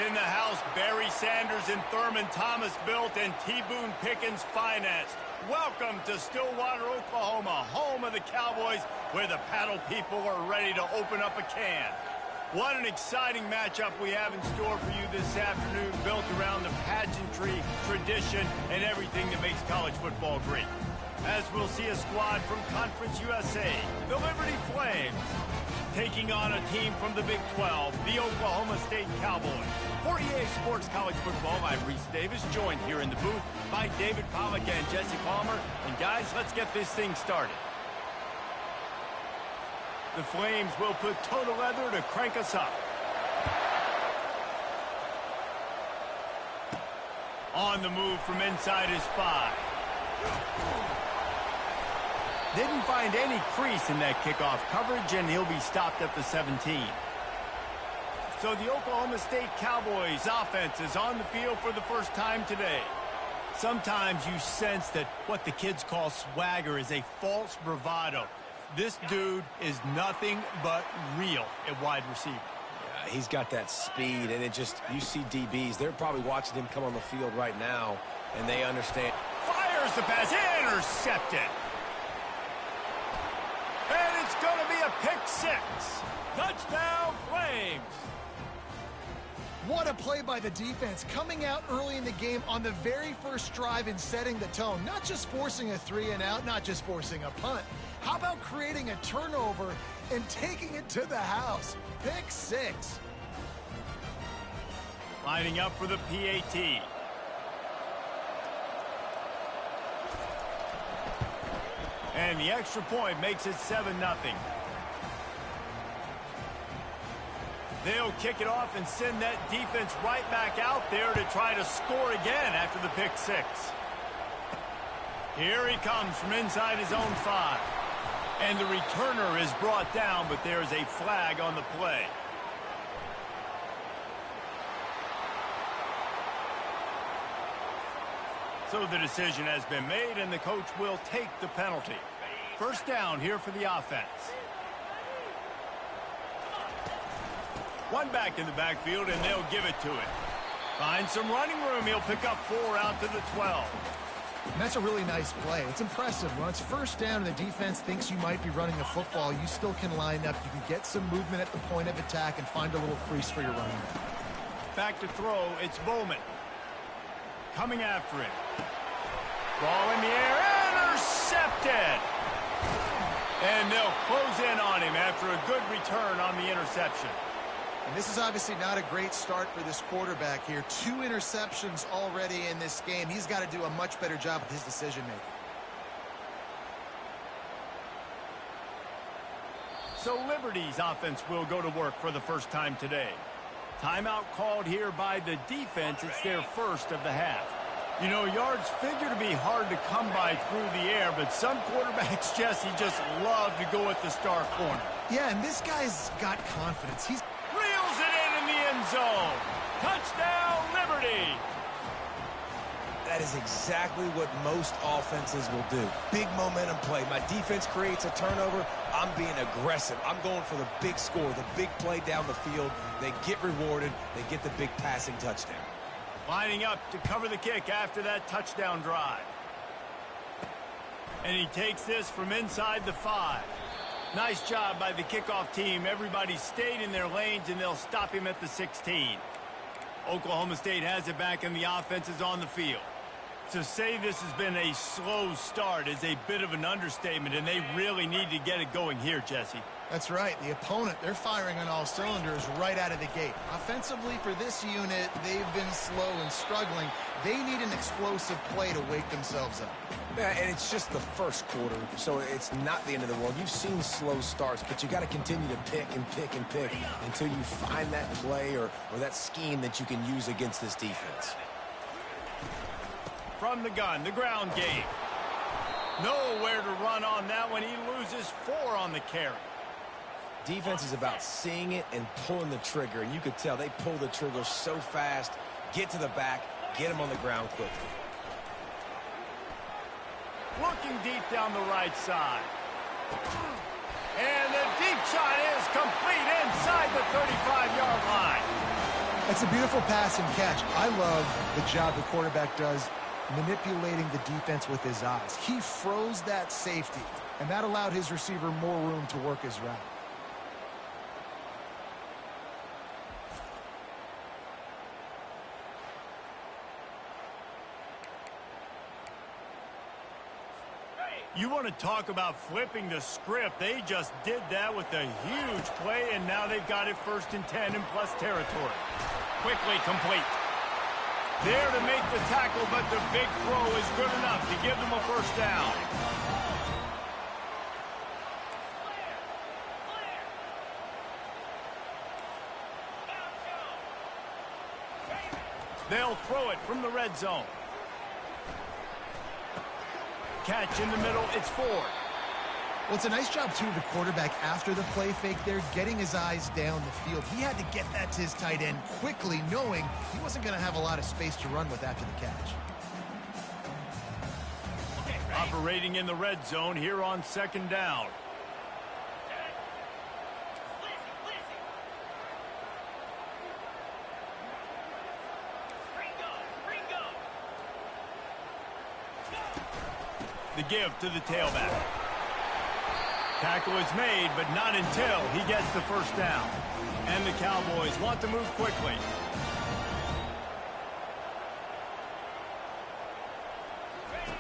In the house, Barry Sanders and Thurman Thomas built and T. Boone Pickens financed. Welcome to Stillwater, Oklahoma, home of the Cowboys, where the paddle people are ready to open up a can. What an exciting matchup we have in store for you this afternoon, built around the pageantry, tradition, and everything that makes college football great. As we'll see a squad from Conference USA, the Liberty Flames, taking on a team from the Big 12, the Oklahoma State Cowboys. For EA Sports College Football, I'm Reese Davis, joined here in the booth by David Pollack and Jesse Palmer. And guys, let's get this thing started. The Flames will put total leather to crank us up. On the move from inside his 5. Didn't find any crease in that kickoff coverage, and he'll be stopped at the 17. So the Oklahoma State Cowboys offense is on the field for the first time today. Sometimes you sense that what the kids call swagger is a false bravado. This dude is nothing but real at wide receiver. Yeah, he's got that speed, and you see DBs, they're probably watching him come on the field right now, and they understand. Fires the pass, intercepted. And it's going to be a pick 6. Touchdown, Flames. What a play by the defense, coming out early in the game on the very first drive and setting the tone. Not just forcing a 3-and-out, not just forcing a punt. How about creating a turnover and taking it to the house? Pick 6. Lining up for the PAT. And the extra point makes it 7-0. They'll kick it off and send that defense right back out there to try to score again after the pick 6. Here he comes from inside his own 5. And the returner is brought down, but there is a flag on the play. So the decision has been made, and the coach will take the penalty. First down here for the offense. One back in the backfield, and they'll give it to him. Finds some running room. He'll pick up 4 out to the 12. And that's a really nice play. It's impressive. When it's first down and the defense thinks you might be running the football, you still can line up. You can get some movement at the point of attack and find a little crease for your running back. Back to throw. It's Bowman. Coming after him. Ball in the air. Intercepted. And they'll close in on him after a good return on the interception. And this is obviously not a great start for this quarterback here. 2 interceptions already in this game. He's got to do a much better job with his decision-making. So Liberty's offense will go to work for the first time today. Timeout called here by the defense. It's their first of the half. You know, yards figure to be hard to come by through the air, but some quarterbacks, Jesse, just love to go at the star corner. Yeah, and this guy's got confidence. He's reels it in the end zone. Touchdown, Liberty. That is exactly what most offenses will do. Big momentum play. My defense creates a turnover. I'm being aggressive. I'm going for the big score, the big play down the field. They get rewarded. They get the big passing touchdown. Lining up to cover the kick after that touchdown drive. And he takes this from inside the 5. Nice job by the kickoff team. Everybody stayed in their lanes, and they'll stop him at the 16. Oklahoma State has it back, and the offense is on the field. To say this has been a slow start is a bit of an understatement, and they really need to get it going here, Jesse. That's right. The opponent, they're firing on all cylinders right out of the gate. Offensively for this unit, they've been slow and struggling. They need an explosive play to wake themselves up. Yeah, and it's just the first quarter, so it's not the end of the world. You've seen slow starts, but you got to continue to pick and pick and pick until you find that play or that scheme that you can use against this defense. From the gun, the ground game. Nowhere to run on that one. He loses 4 on the carry. Defense is about seeing it and pulling the trigger, and you could tell they pull the trigger so fast, get to the back, get him on the ground quickly. Looking deep down the right side. And the deep shot is complete inside the 35-yard line. It's a beautiful pass and catch. I love the job the quarterback does manipulating the defense with his eyes. He froze that safety, and that allowed his receiver more room to work his route. You want to talk about flipping the script. They just did that with a huge play, and now they've got it 1st and 10 in plus territory. Quickly complete. There to make the tackle, but the big throw is good enough to give them a 1st down. They'll throw it from the red zone. Catch in the middle, it's Ford. Well, it's a nice job, too, of the quarterback after the play fake there, getting his eyes down the field. He had to get that to his tight end quickly, knowing he wasn't going to have a lot of space to run with after the catch. Operating in the red zone here on 2nd down. The give to the tailback. Tackle is made, but not until he gets the 1st down. And the Cowboys want to move quickly.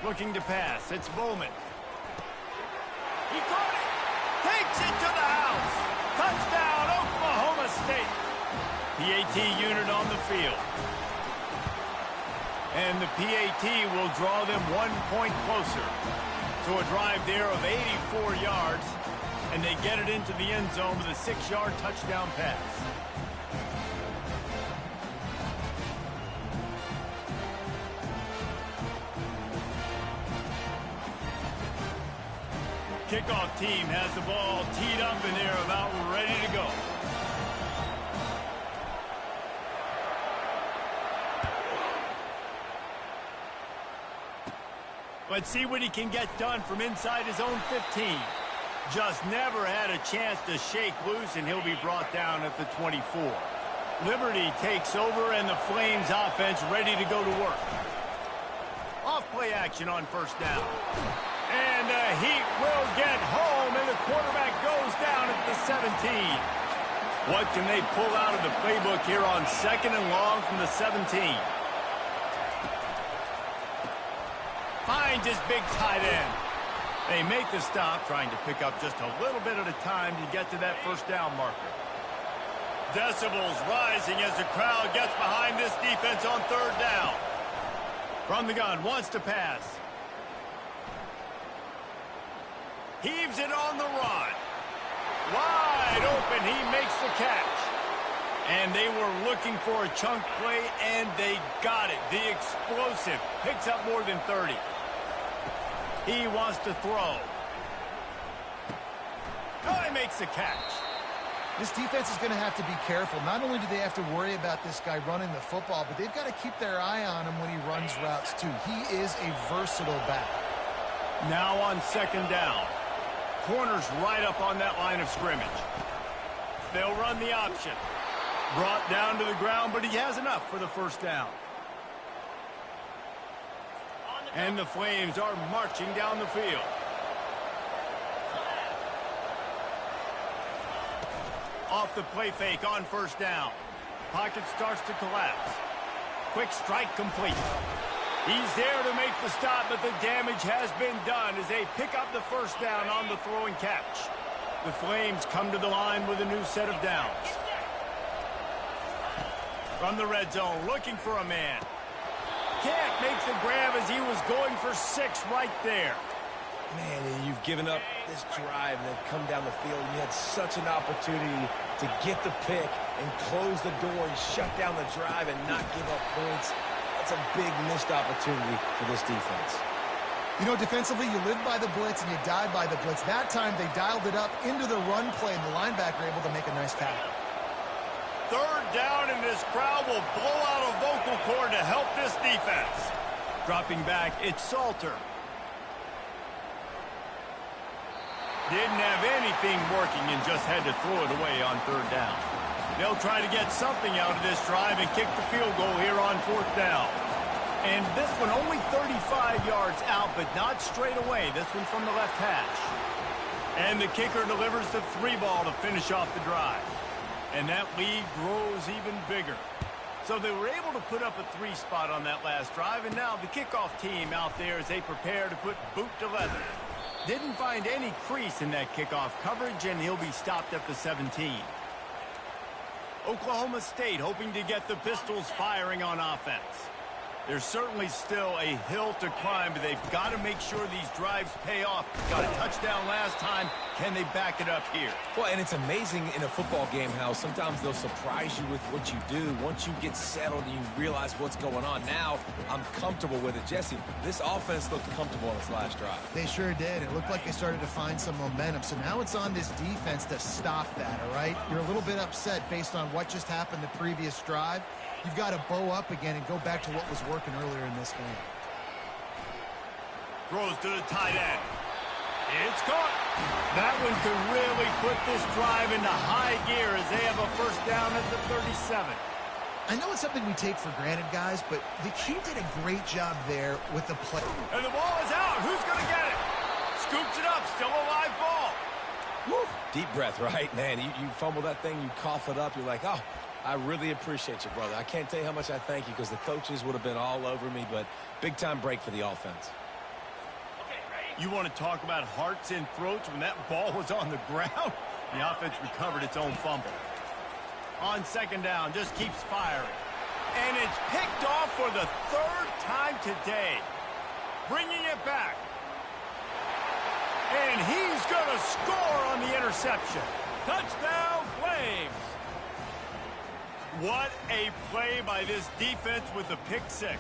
Looking to pass. It's Bowman. He caught it. Takes it to the house. Touchdown, Oklahoma State. PAT unit on the field. And the PAT will draw them 1 point closer. So a drive there of 84 yards, and they get it into the end zone with a 6-yard touchdown pass. Kickoff team has the ball teed up, and they're about ready to go. Let's see what he can get done from inside his own 15. Just never had a chance to shake loose, and he'll be brought down at the 24. Liberty takes over, and the Flames offense ready to go to work. Off play action on 1st down. And the Heat will get home, and the quarterback goes down at the 17. What can they pull out of the playbook here on 2nd and long from the 17? Finds his big tight end. They make the stop, trying to pick up just a little bit at a time to get to that 1st down marker. Decibels rising as the crowd gets behind this defense on 3rd down. From the gun, wants to pass. Heaves it on the run. Wide open, he makes the catch. And they were looking for a chunk play, and they got it. The explosive picks up more than 30. He wants to throw. Oh, he makes the catch. This defense is going to have to be careful. Not only do they have to worry about this guy running the football, but they've got to keep their eye on him when he runs routes, too. He is a versatile back. Now on 2nd down. Corners right up on that line of scrimmage. They'll run the option. Brought down to the ground, but he has enough for the 1st down. And the Flames are marching down the field. Off the play fake on 1st down. Pocket starts to collapse. Quick strike complete. He's there to make the stop, but the damage has been done as they pick up the 1st down on the throw and catch. The Flames come to the line with a new set of downs. From the red zone, looking for a man. Can't make the grab as he was going for 6 right there. Man, and you've given up this drive and then come down the field. You had such an opportunity to get the pick and close the door and shut down the drive and not give up points. That's a big missed opportunity for this defense. You know, defensively, you live by the blitz and you die by the blitz. That time, they dialed it up into the run play, and the linebacker able to make a nice tackle. 3rd down, and this crowd will blow out a vocal cord to help this defense. Dropping back, it's Salter. Didn't have anything working and just had to throw it away on 3rd down. They'll try to get something out of this drive and kick the field goal here on 4th down. And this one only 35 yards out, but not straight away. This one from the left hash. And the kicker delivers the 3-ball to finish off the drive. And that lead grows even bigger. So they were able to put up a 3 spot on that last drive, and now the kickoff team out there as they prepare to put boot to leather. Didn't find any crease in that kickoff coverage, and he'll be stopped at the 17. Oklahoma State hoping to get the Pistols firing on offense. There's certainly still a hill to climb, but they've got to make sure these drives pay off. Got a touchdown last time. Can they back it up here? Well, and it's amazing in a football game how sometimes they'll surprise you with what you do. Once you get settled and you realize what's going on, now I'm comfortable with it. Jesse, this offense looked comfortable on its last drive. They sure did. It looked like they started to find some momentum. So now it's on this defense to stop that, all right? You're a little bit upset based on what just happened the previous drive. You've got to bow up again and go back to what was working earlier in this game. Throws to the tight end. It's caught. That one could really put this drive into high gear as they have a first down at the 37. I know it's something we take for granted, guys, but the key did a great job there with the play. And the ball is out. Who's going to get it? Scoops it up. Still a live ball. Woo. Deep breath, right? Man, you fumble that thing, you cough it up, you're like, oh, I really appreciate you, brother. I can't tell you how much I thank you because the coaches would have been all over me, but big-time break for the offense. You want to talk about hearts and throats when that ball was on the ground? The offense recovered its own fumble. On 2nd down, just keeps firing. And it's picked off for the 3rd time today. Bringing it back. And he's going to score on the interception. Touchdown, Flames. What a play by this defense with the pick 6.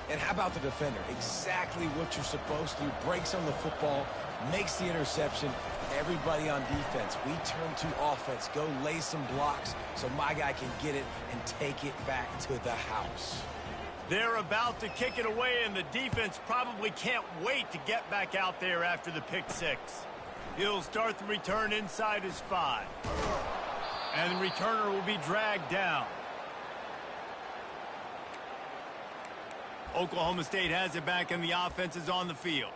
And how about the defender? Exactly what you're supposed to. Breaks on the football, makes the interception. Everybody on defense, we turn to offense. Go lay some blocks so my guy can get it and take it back to the house. They're about to kick it away, and the defense probably can't wait to get back out there after the pick 6. He'll start the return inside his 5. And the returner will be dragged down. Oklahoma State has it back, and the offense is on the field.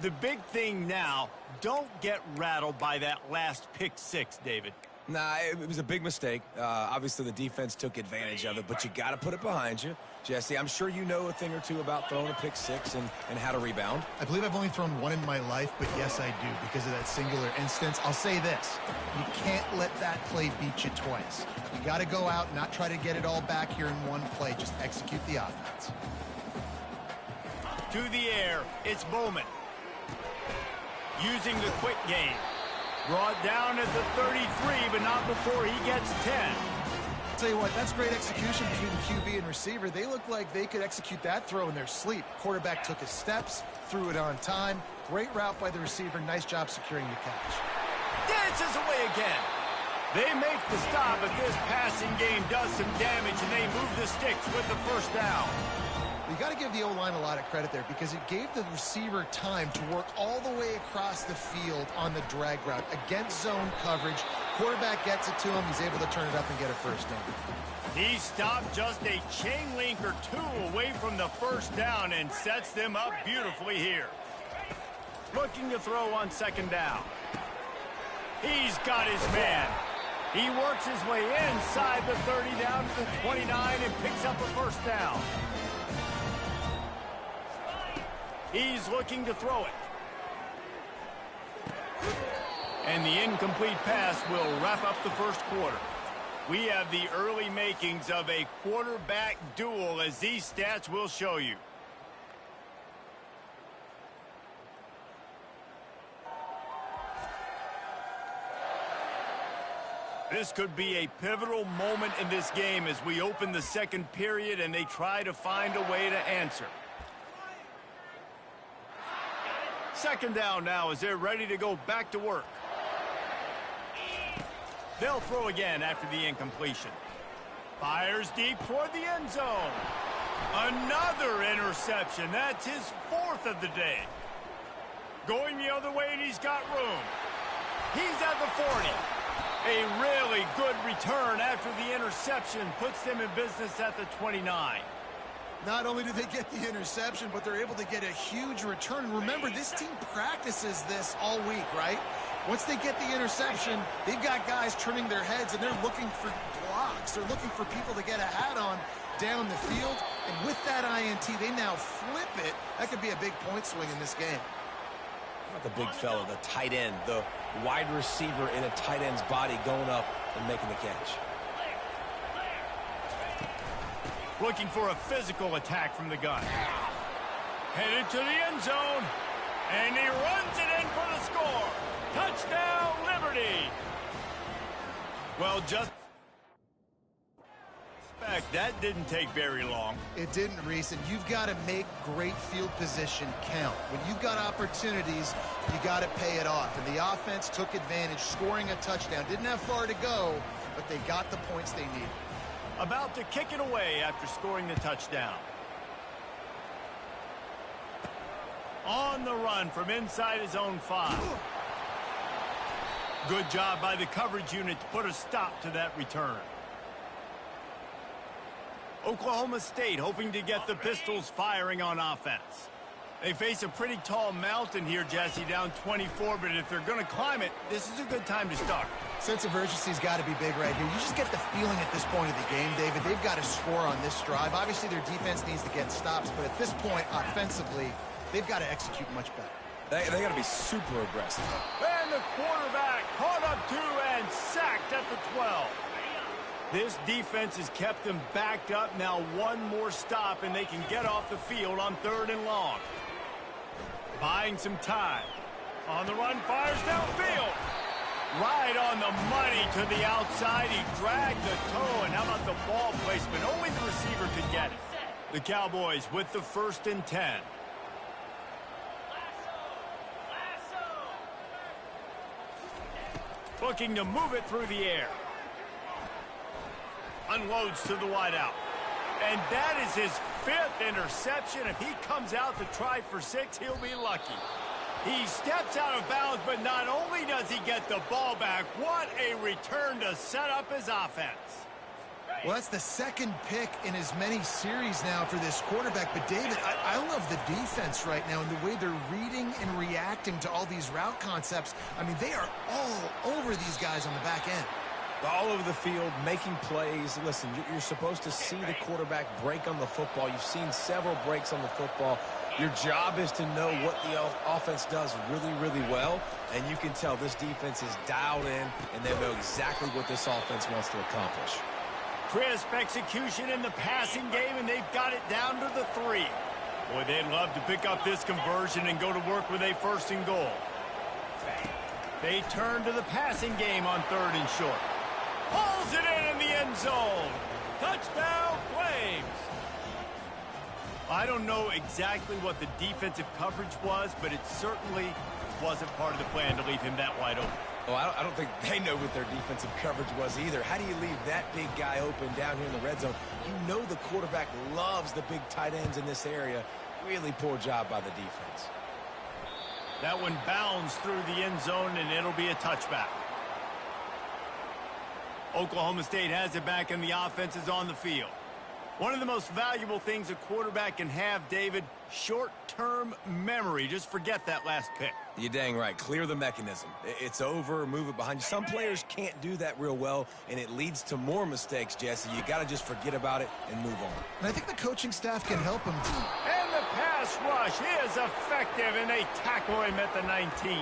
The big thing now, don't get rattled by that last pick 6, David. Nah, it was a big mistake. Obviously, the defense took advantage of it, but you got to put it behind you. Jesse, I'm sure you know a thing or two about throwing a pick 6 and how to rebound. I believe I've only thrown one in my life, but yes, I do because of that singular instance. I'll say this. You can't let that play beat you twice. You got to go out and not try to get it all back here in one play. Just execute the offense. To the air, it's Bowman. Using the quick game. Brought down at the 33, but not before he gets 10. Tell you what, that's great execution between QB and receiver. They look like they could execute that throw in their sleep. Quarterback took his steps, threw it on time. Great route by the receiver. Nice job securing the catch. Dances away again. They make the stop, but this passing game does some damage, and they move the sticks with the first down. You got to give the O-line a lot of credit there because it gave the receiver time to work all the way across the field on the drag route against zone coverage. Quarterback gets it to him. He's able to turn it up and get a first down. He stopped just a chain link or 2 away from the first down and sets them up beautifully here. Looking to throw on 2nd down. He's got his man. He works his way inside the 30 down to the 29 and picks up a first down. He's looking to throw it. And the incomplete pass will wrap up the first quarter. We have the early makings of a quarterback duel, as these stats will show you. This could be a pivotal moment in this game as we open the second period and they try to find a way to answer. 2nd down now as they're ready to go back to work. They'll throw again after the incompletion. Fires deep toward the end zone. Another interception. That's his 4th of the day. Going the other way, and he's got room. He's at the 40. A really good return after the interception puts them in business at the 29. Not only do they get the interception, but they're able to get a huge return. Remember, this team practices this all week, right? Once they get the interception, they've got guys turning their heads, and they're looking for blocks. They're looking for people to get a hat on down the field. And with that INT, they now flip it. That could be a big point swing in this game. Not the big fella, the tight end, the wide receiver in a tight end's body going up and making the catch. Looking for a physical attack from the gun. Headed to the end zone. And he runs it in for the score. Touchdown, Liberty. Well, just that didn't take very long. It didn't, Reese, and you've got to make great field position count. When you've got opportunities, you got to pay it off. And the offense took advantage, scoring a touchdown. Didn't have far to go, but they got the points they needed. About to kick it away after scoring the touchdown. On the run from inside his own 5. Good job by the coverage unit to put a stop to that return. Oklahoma State hoping to get the Pistols firing on offense. They face a pretty tall mountain here, Jesse, down 24, but if they're going to climb it, this is a good time to start. Sense of urgency's got to be big right here. You just get the feeling at this point of the game, David, they've got to score on this drive. Obviously, their defense needs to get stops, but at this point, offensively, they've got to execute much better. They got to be super aggressive. And the quarterback caught up to and sacked at the 12. This defense has kept them backed up. Now one more stop, and they can get off the field on 3rd and long. Buying some time. On the run, fires downfield. Right on the money to the outside. He dragged the toe, and how about the ball placement? Only the receiver could get it. The Cowboys with the 1st and 10. Looking to move it through the air. Unloads to the wideout. And that is his 5th interception. If he comes out to try for 6, he'll be lucky. He steps out of bounds, but not only does he get the ball back, what a return to set up his offense. Well, that's the 2nd pick in as many series now for this quarterback. But, David, I love the defense right now and the way they're reading and reacting to all these route concepts. I mean, they are all over these guys on the back end. All over the field, making plays. Listen, you're supposed to see the quarterback break on the football. You've seen several breaks on the football. Your job is to know what the offense does really, really well, and you can tell this defense is dialed in, and they know exactly what this offense wants to accomplish. Crisp execution in the passing game, and they've got it down to the 3. Boy, they'd love to pick up this conversion and go to work with a 1st and goal. They turn to the passing game on 3rd and short. Pulls it in the end zone. Touchdown, Flames. I don't know exactly what the defensive coverage was, but it certainly wasn't part of the plan to leave him that wide open. Well, I don't think they know what their defensive coverage was either. How do you leave that big guy open down here in the red zone? You know the quarterback loves the big tight ends in this area. Really poor job by the defense. That one bounds through the end zone, and it'll be a touchback. Oklahoma State has it back, and the offense is on the field. One of the most valuable things a quarterback can have, David, short-term memory. Just forget that last pick. You're dang right. Clear the mechanism. It's over, move it behind you. Some players can't do that real well, and it leads to more mistakes, Jesse. You got to just forget about it and move on. And I think the coaching staff can help him. And the pass rush is effective, and they tackle him at the 19.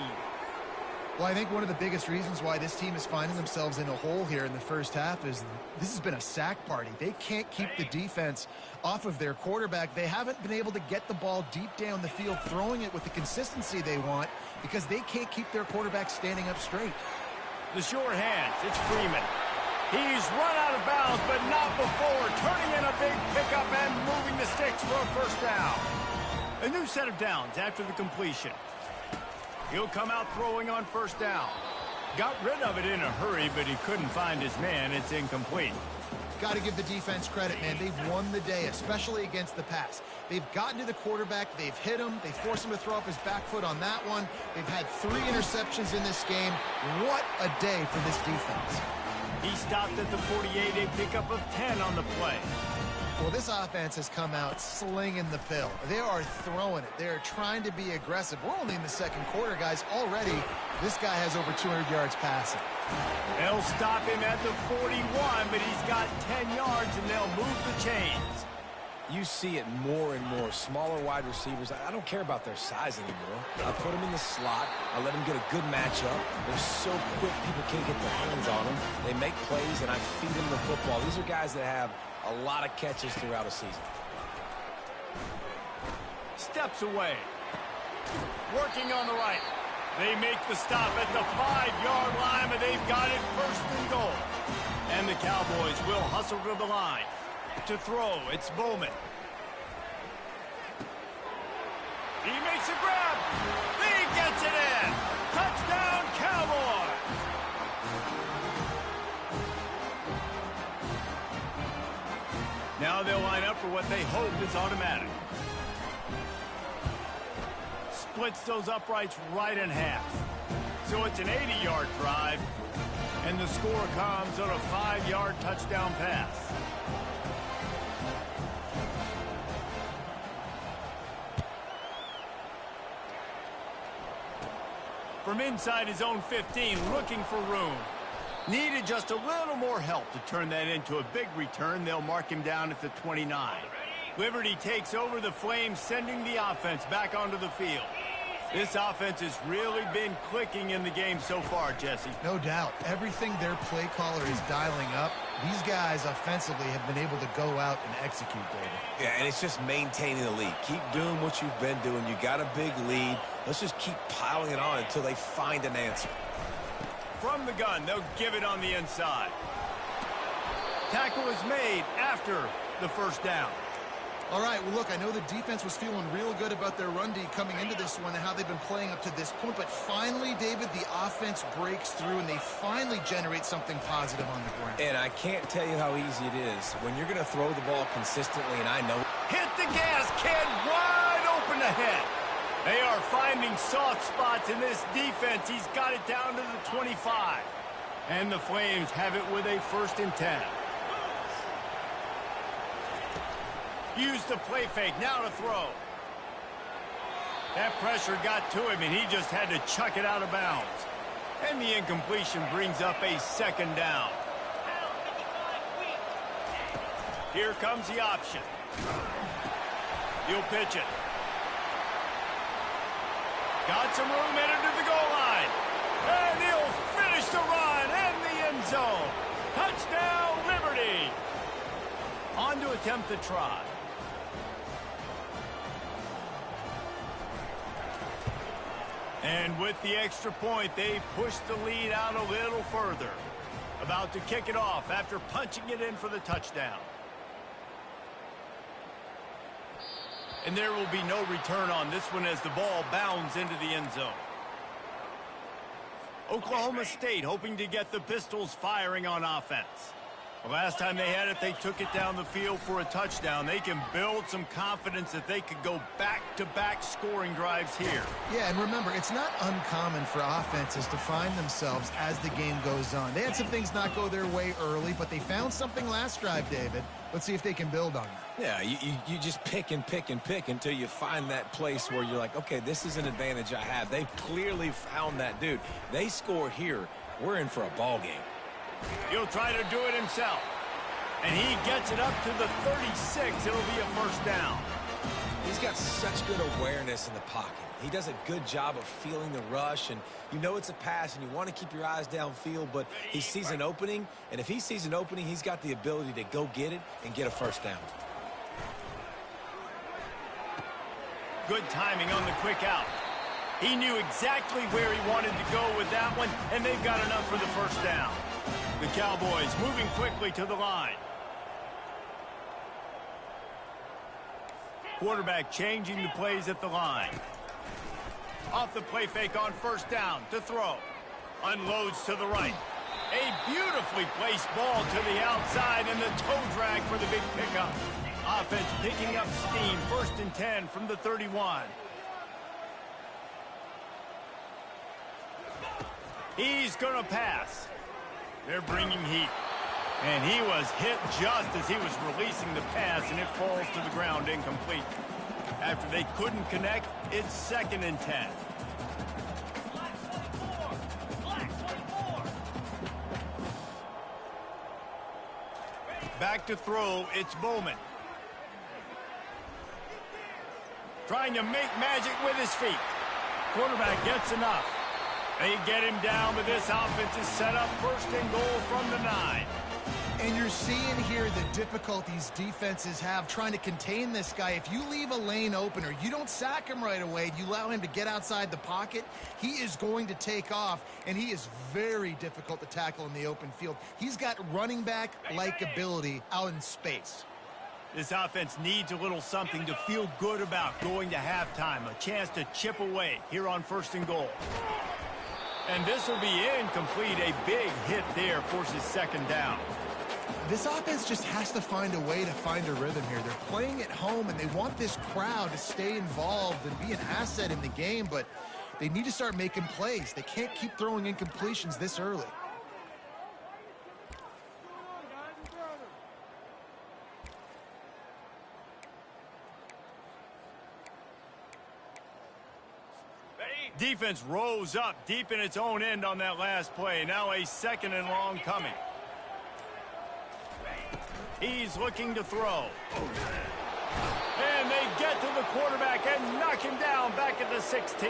Well, I think one of the biggest reasons why this team is finding themselves in a hole here in the first half is this has been a sack party. They can't keep the defense off of their quarterback. They haven't been able to get the ball deep down the field, throwing it with the consistency they want because they can't keep their quarterback standing up straight. The short hands, it's Freeman. He's run out of bounds, but not before turning in a big pickup and moving the sticks for a 1st down. A new set of downs after the completion. He'll come out throwing on 1st down. Got rid of it in a hurry, but he couldn't find his man. It's incomplete. got to give the defense credit, man. They've won the day, especially against the pass. They've gotten to the quarterback. They've hit him. They forced him to throw off his back foot on that one. They've had 3 interceptions in this game. What a day for this defense. He stopped at the 48, a pickup of 10 on the play. Well, this offense has come out slinging the pill. They are throwing it. They are trying to be aggressive. We're only in the second quarter, guys. Already, this guy has over 200 yards passing. They'll stop him at the 41, but he's got 10 yards, and they'll move the chains. You see it more and more. Smaller wide receivers, I don't care about their size anymore. I put them in the slot. I let them get a good matchup. They're so quick, people can't get their hands on them. They make plays, and I feed them the football. These are guys that have a lot of catches throughout a season. Steps away. Working on the right. They make the stop at the 5-yard line, but they've got it first and goal. And the Cowboys will hustle to the line. To throw, it's Bowman. He makes a grab. He gets it in. Touchdown, Cowboys. Now they'll line up for what they hope is automatic. Splits those uprights right in half. So it's an 80-yard drive, and the score comes on a 5-yard touchdown pass. From inside his own 15, looking for room. Needed just a little more help to turn that into a big return. They'll mark him down at the 29. Liberty takes over the Flames, sending the offense back onto the field. This offense has really been clicking in the game so far, Jesse. No doubt. Everything their play caller is dialing up, these guys offensively have been able to go out and execute, David. Yeah, and it's just maintaining the lead. Keep doing what you've been doing. You got a big lead. Let's just keep piling it on until they find an answer. From the gun, they'll give it on the inside. Tackle is made after the first down. All right, well, look, I know the defense was feeling real good about their run D coming into this one and how they've been playing up to this point, but finally, David, the offense breaks through and they finally generate something positive on the ground. And I can't tell you how easy it is. When you're going to throw the ball consistently, and I know... Hit the gas, kid, wide open ahead. They are finding soft spots in this defense. He's got it down to the 25. And the Flames have it with a 1st and 10. Use the play fake, now to throw. That pressure got to him, and he just had to chuck it out of bounds. And the incompletion brings up a 2nd down. Here comes the option. He'll pitch it. Got some room, headed to the goal line. And he'll finish the run in the end zone. Touchdown, Liberty. On to attempt the try. And with the extra point, they push the lead out a little further. About to kick it off after punching it in for the touchdown. And there will be no return on this one as the ball bounds into the end zone. Oklahoma State hoping to get the Pistols firing on offense. The last time they had it, they took it down the field for a touchdown. They can build some confidence that they could go back-to-back scoring drives here. Yeah, and remember, it's not uncommon for offenses to find themselves as the game goes on. They had some things not go their way early, but they found something last drive, David. Let's see if they can build on that. Yeah, you just pick and pick and pick until you find that place where you're like, okay, this is an advantage I have. They've clearly found that dude. They score here. We're in for a ball game. He'll try to do it himself. And he gets it up to the 36. It'll be a 1st down. He's got such good awareness in the pocket. He does a good job of feeling the rush, and you know it's a pass, and you want to keep your eyes downfield, but he sees an opening, and if he sees an opening, he's got the ability to go get it and get a 1st down. Good timing on the quick out. He knew exactly where he wanted to go with that one, and they've got enough for the 1st down. The Cowboys moving quickly to the line. Quarterback changing the plays at the line. Off the play fake on 1st down to throw. Unloads to the right. A beautifully placed ball to the outside and the toe drag for the big pickup. Offense picking up steam. 1st and 10 from the 31. He's going to pass. They're bringing heat. And he was hit just as he was releasing the pass, and it falls to the ground incomplete. After they couldn't connect, it's 2nd and 10. Back to throw, it's Bowman. Trying to make magic with his feet. Quarterback gets enough. They get him down, but this offense is set up 1st and goal from the 9. And you're seeing here the difficulties defenses have trying to contain this guy. If you leave a lane open or you don't sack him right away, you allow him to get outside the pocket, he is going to take off, and he is very difficult to tackle in the open field. He's got running back-like ability out in space. This offense needs a little something to feel good about going to halftime, a chance to chip away here on 1st and goal. And this will be incomplete. A big hit there forces 2nd down. This offense just has to find a way to find a rhythm here. They're playing at home, and they want this crowd to stay involved and be an asset in the game, but they need to start making plays. They can't keep throwing incompletions this early. Defense rose up deep in its own end on that last play. Now a 2nd and long coming. He's looking to throw. And they get to the quarterback and knock him down back at the 16.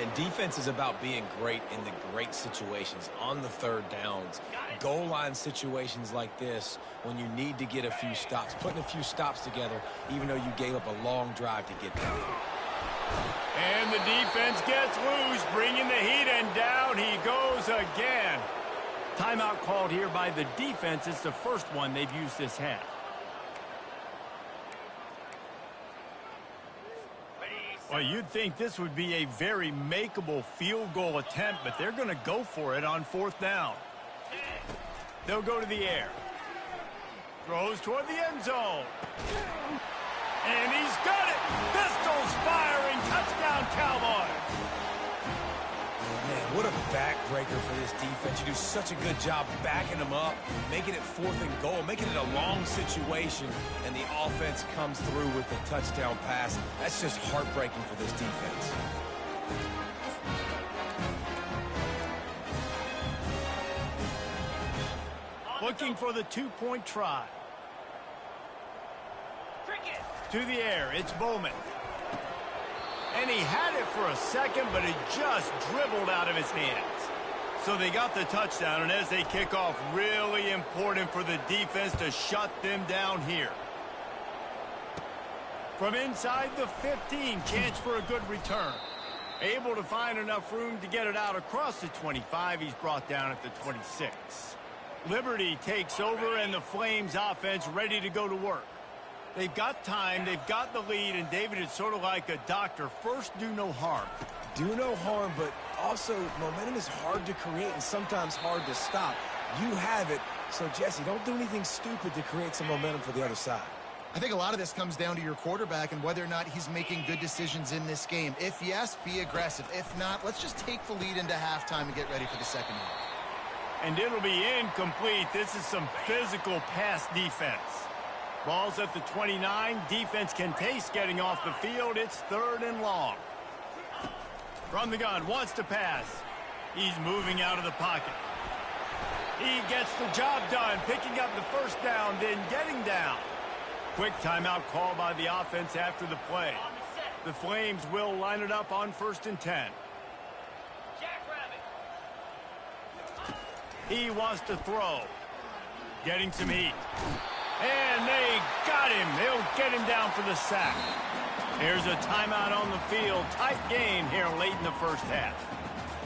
And defense is about being great in the great situations, on the 3rd downs, goal line situations like this, when you need to get a few stops, putting a few stops together, even though you gave up a long drive to get down. And the defense gets loose, bringing the heat, and down he goes again. Timeout called here by the defense. It's the first one they've used this half. Well, you'd think this would be a very makeable field goal attempt, but they're going to go for it on 4th down. They'll go to the air. Throws toward the end zone. And he's got it! Pistols firing! Touchdown, Cowboys! Man, what a backbreaker for this defense. You do such a good job backing them up, making it 4th and goal, making it a long situation, and the offense comes through with the touchdown pass. That's just heartbreaking for this defense. Looking for the 2-point try. To the air, it's Bowman. And he had it for a second, but it just dribbled out of his hands. So they got the touchdown, and as they kick off, really important for the defense to shut them down here. From inside the 15, chance for a good return. Able to find enough room to get it out across the 25. He's brought down at the 26. Liberty takes over, and the Flames offense ready to go to work. They've got time, they've got the lead, and David, is sort of like a doctor. First, do no harm. Do no harm, but also momentum is hard to create and sometimes hard to stop. You have it, so Jesse, don't do anything stupid to create some momentum for the other side. I think a lot of this comes down to your quarterback and whether or not he's making good decisions in this game. If yes, be aggressive. If not, let's just take the lead into halftime and get ready for the 2nd half. And it'll be incomplete. This is some physical pass defense. Ball's at the 29. Defense can taste getting off the field. It's 3rd and long. From the gun, wants to pass. He's moving out of the pocket. He gets the job done, picking up the 1st down, then getting down. Quick timeout call by the offense after the play. The Flames will line it up on 1st and 10. He wants to throw. Getting some heat. And they got him. They'll get him down for the sack. There's a timeout on the field. Tight game here late in the 1st half.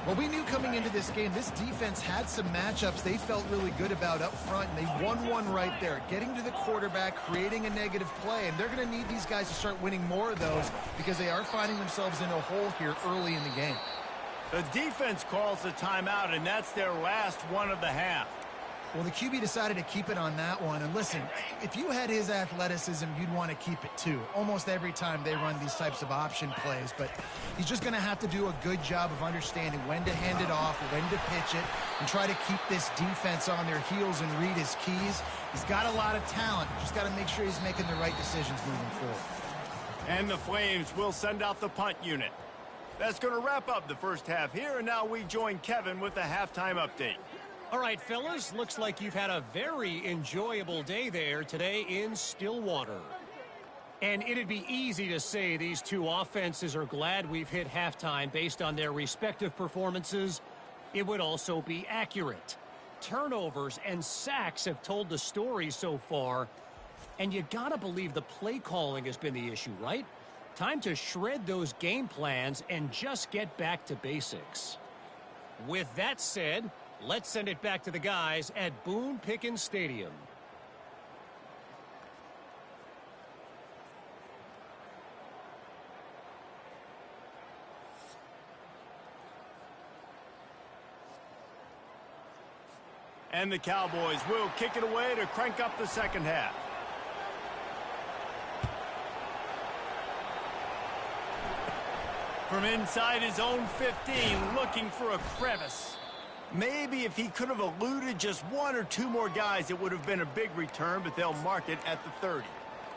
Well, we knew coming into this game, this defense had some matchups they felt really good about up front, and they won one right there. Getting to the quarterback, creating a negative play, and they're going to need these guys to start winning more of those because they are finding themselves in a hole here early in the game. The defense calls the timeout, and that's their last one of the half. Well, the QB decided to keep it on that one. And listen, if you had his athleticism, you'd want to keep it too. Almost every time they run these types of option plays. But he's just going to have to do a good job of understanding when to hand it off, when to pitch it, and try to keep this defense on their heels and read his keys. He's got a lot of talent. Just got to make sure he's making the right decisions moving forward. And the Flames will send out the punt unit. That's going to wrap up the first half here, and now we join Kevin with the halftime update. All right, fellas, looks like you've had a very enjoyable day there today in Stillwater. And it'd be easy to say these two offenses are glad we've hit halftime based on their respective performances. It would also be accurate. Turnovers and sacks have told the story so far. And you gotta believe the play calling has been the issue, right? Time to shred those game plans and just get back to basics. With that said, let's send it back to the guys at Boone Pickens Stadium. And the Cowboys will kick it away to crank up the second half. From inside his own 15, looking for a crevice. Maybe if he could have eluded just one or two more guys, it would have been a big return, but they'll mark it at the 30.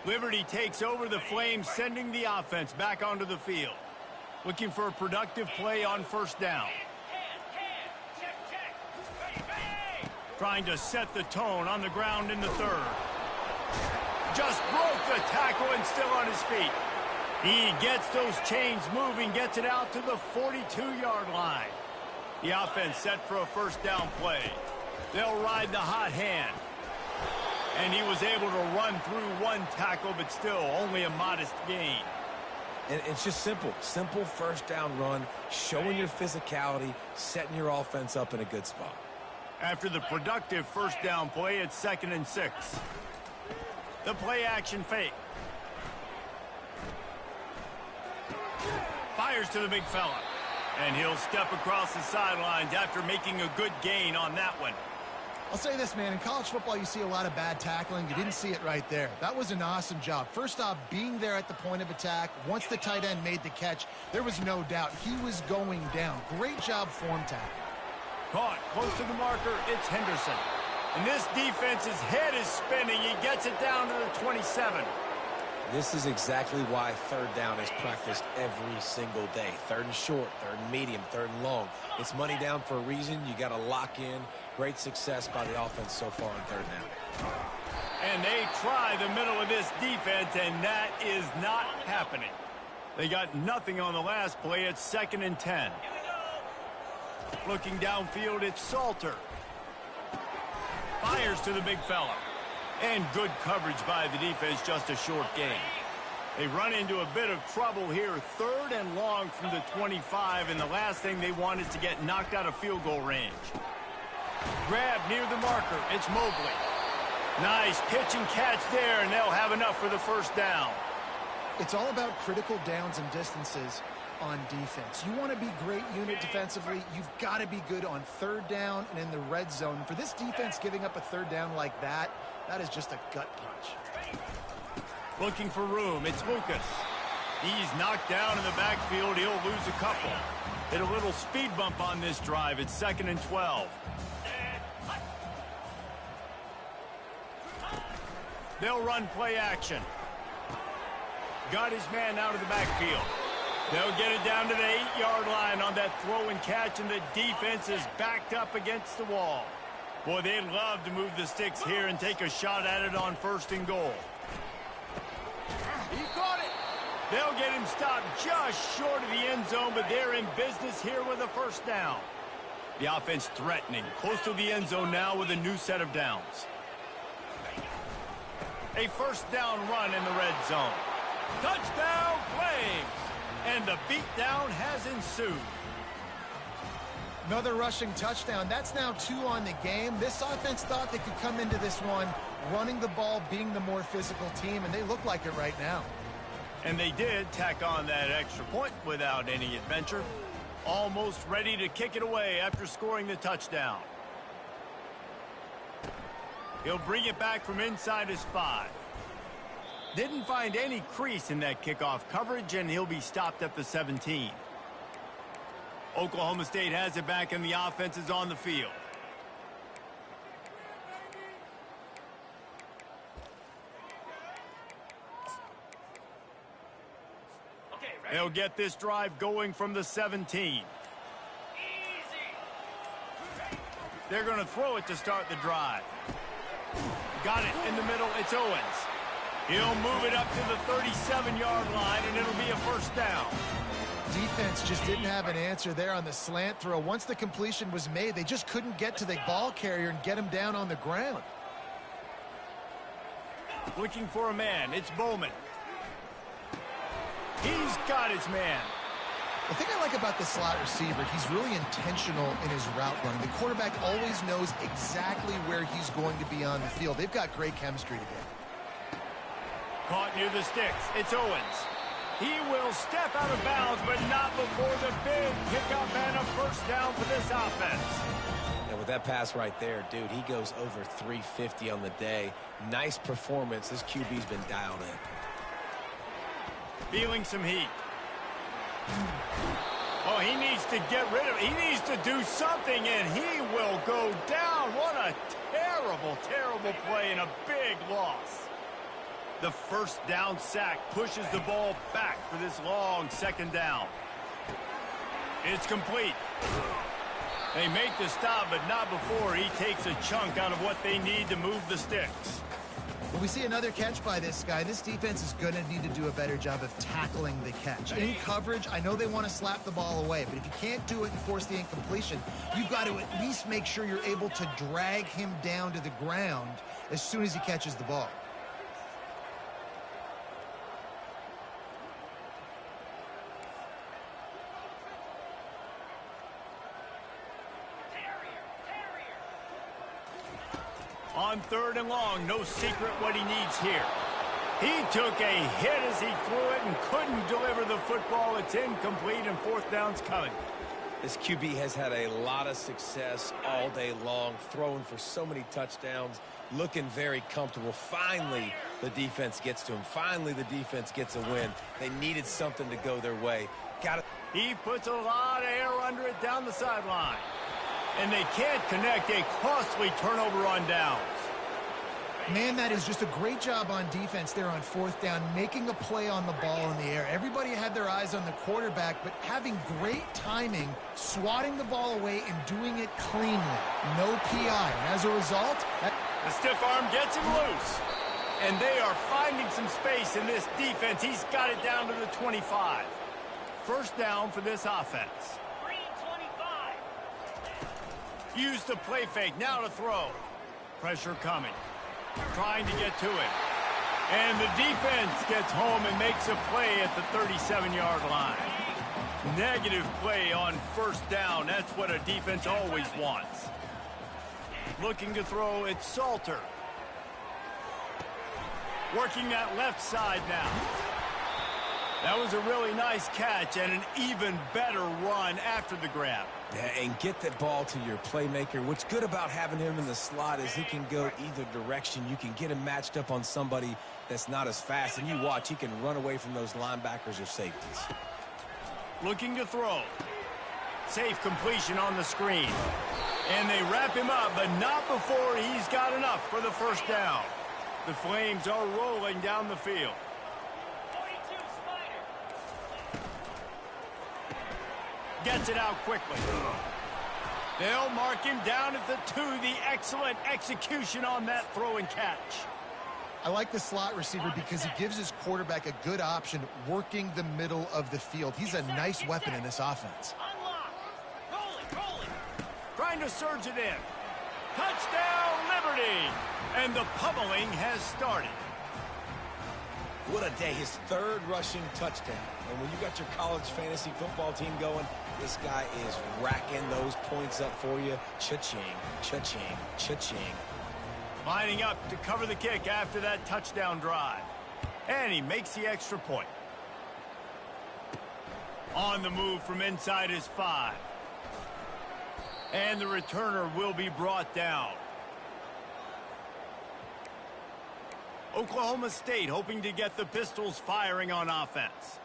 Liberty takes over the Flames, sending the offense back onto the field. Looking for a productive play on first down. Trying to set the tone on the ground in the third. Just broke the tackle and still on his feet. He gets those chains moving, gets it out to the 42-yard line. The offense set for a first down play. They'll ride the hot hand. And he was able to run through one tackle, but still only a modest gain. And it's just simple. Simple first down run, showing your physicality, setting your offense up in a good spot. After the productive first down play, it's 2nd and 6. The play action fake. Fires to the big fella. And he'll step across the sidelines after making a good gain on that one. I'll say this, man. In college football, you see a lot of bad tackling. You didn't see it right there. That was an awesome job. First off, being there at the point of attack. Once the tight end made the catch, there was no doubt he was going down. Great job form tackling. Caught close to the marker, it's Henderson. And this defense's head is spinning. He gets it down to the 27. This is exactly why third down is practiced every single day. Third and short, third and medium, third and long. It's money down for a reason. You got to lock in. Great success by the offense so far on third down. And they try the middle of this defense, and that is not happening. They got nothing on the last play. It's 2nd and 10. Looking downfield, it's Salter. Fires to the big fella. And good coverage by the defense, just a short gain. They run into a bit of trouble here, 3rd and long from the 25, and the last thing they want is to get knocked out of field goal range. Grab near the marker, it's Mobley. Nice pitch and catch there, and they'll have enough for the first down. It's all about critical downs and distances on defense. You want to be great unit defensively, you've got to be good on third down and in the red zone. For this defense giving up a third down like that, that is just a gut punch. Looking for room, it's Lucas. He's knocked down in the backfield, he'll lose a couple. Hit a little speed bump on this drive, it's 2nd and 12. They'll run play action. Got his man out of the backfield. They'll get it down to the 8-yard line on that throw and catch, and the defense is backed up against the wall. Boy, they'd love to move the sticks here and take a shot at it on 1st and goal. He caught it. They'll get him stopped just short of the end zone, but they're in business here with a first down. The offense threatening, close to the end zone now with a new set of downs. A first down run in the red zone. Touchdown, Flames! And the beatdown has ensued. Another rushing touchdown. That's now 2 on the game. This offense thought they could come into this one running the ball, being the more physical team, and they look like it right now. And they did tack on that extra point without any adventure. Almost ready to kick it away after scoring the touchdown. He'll bring it back from inside his 5. Didn't find any crease in that kickoff coverage, and he'll be stopped at the 17. Oklahoma State has it back, and the offense is on the field. They'll get this drive going from the 17. They're going to throw it to start the drive. Got it in the middle. It's Owens. He'll move it up to the 37-yard line, and it'll be a first down. Defense just didn't have an answer there on the slant throw. Once the completion was made, they just couldn't get to the ball carrier and get him down on the ground. Looking for a man. It's Bowman. He's got his man. The thing I like about the slot receiver, he's really intentional in his route running. The quarterback always knows exactly where he's going to be on the field. They've got great chemistry together. Caught near the sticks. It's Owens. He will step out of bounds, but not before the big pickup and a first down for this offense. And with that pass right there, dude, he goes over 350 on the day. Nice performance. This QB's been dialed in. Feeling some heat. Oh, he needs to get rid of it. He needs to do something, and he will go down. What a terrible, terrible play and a big loss. The first down sack pushes the ball back for this long second down. It's complete. They make the stop, but not before he takes a chunk out of what they need to move the sticks. When we see another catch by this guy, this defense is going to need to do a better job of tackling the catch. In coverage, I know they want to slap the ball away, but if you can't do it and force the incompletion, you've got to at least make sure you're able to drag him down to the ground as soon as he catches the ball. On 3rd and long, no secret what he needs here. He took a hit as he threw it and couldn't deliver the football. It's incomplete, and 4th down's coming. This QB has had a lot of success all day long, throwing for so many touchdowns, looking very comfortable. Finally, the defense gets to him. Finally, the defense gets a win. They needed something to go their way. Got it. He puts a lot of air under it down the sideline. And they can't connect. A costly turnover on downs. Man, that is just a great job on defense there on 4th down, making a play on the ball in the air. Everybody had their eyes on the quarterback, but having great timing, swatting the ball away, and doing it cleanly. No PI. And as a result, the stiff arm gets him loose. And they are finding some space in this defense. He's got it down to the 25. First down for this offense. Use the play fake. Now to throw. Pressure coming. Trying to get to it. And the defense gets home and makes a play at the 37-yard line. Negative play on 1st down. That's what a defense always wants. Looking to throw, it's Salter. Working that left side now. That was a really nice catch and an even better run after the grab. Yeah, and get that ball to your playmaker. What's good about having him in the slot is he can go either direction. You can get him matched up on somebody that's not as fast, and you watch, he can run away from those linebackers or safeties. Looking to throw. Safe completion on the screen. And they wrap him up, but not before he's got enough for the first down. The Flames are rolling down the field. Gets it out quickly. They'll mark him down at the 2. The excellent execution on that throw and catch. I like the slot receiver because he gives his quarterback a good option working the middle of the field. He's a nice weapon in this offense. Trying to surge it in. Touchdown, Liberty! And the pummeling has started. What a day. His 3rd rushing touchdown. And when you got your college fantasy football team going, this guy is racking those points up for you. Cha-ching, cha-ching, cha-ching. Lining up to cover the kick after that touchdown drive. And he makes the extra point. On the move from inside his 5. And the returner will be brought down. Oklahoma State hoping to get the Pistols firing on offense.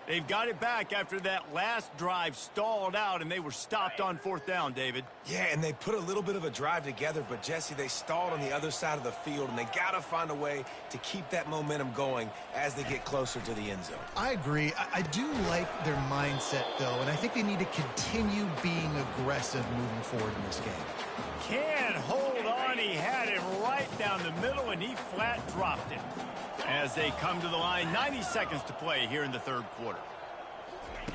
They've got it back after that last drive stalled out, and they were stopped on 4th down, David. Yeah, and they put a little bit of a drive together, but, Jesse, they stalled on the other side of the field, and they got to find a way to keep that momentum going as they get closer to the end zone. I agree. I do like their mindset, though, and I think they need to continue being aggressive moving forward in this game. Can't hold on. He had it right down the middle, and he flat dropped it. As they come to the line, 90 seconds to play here in the 3rd quarter.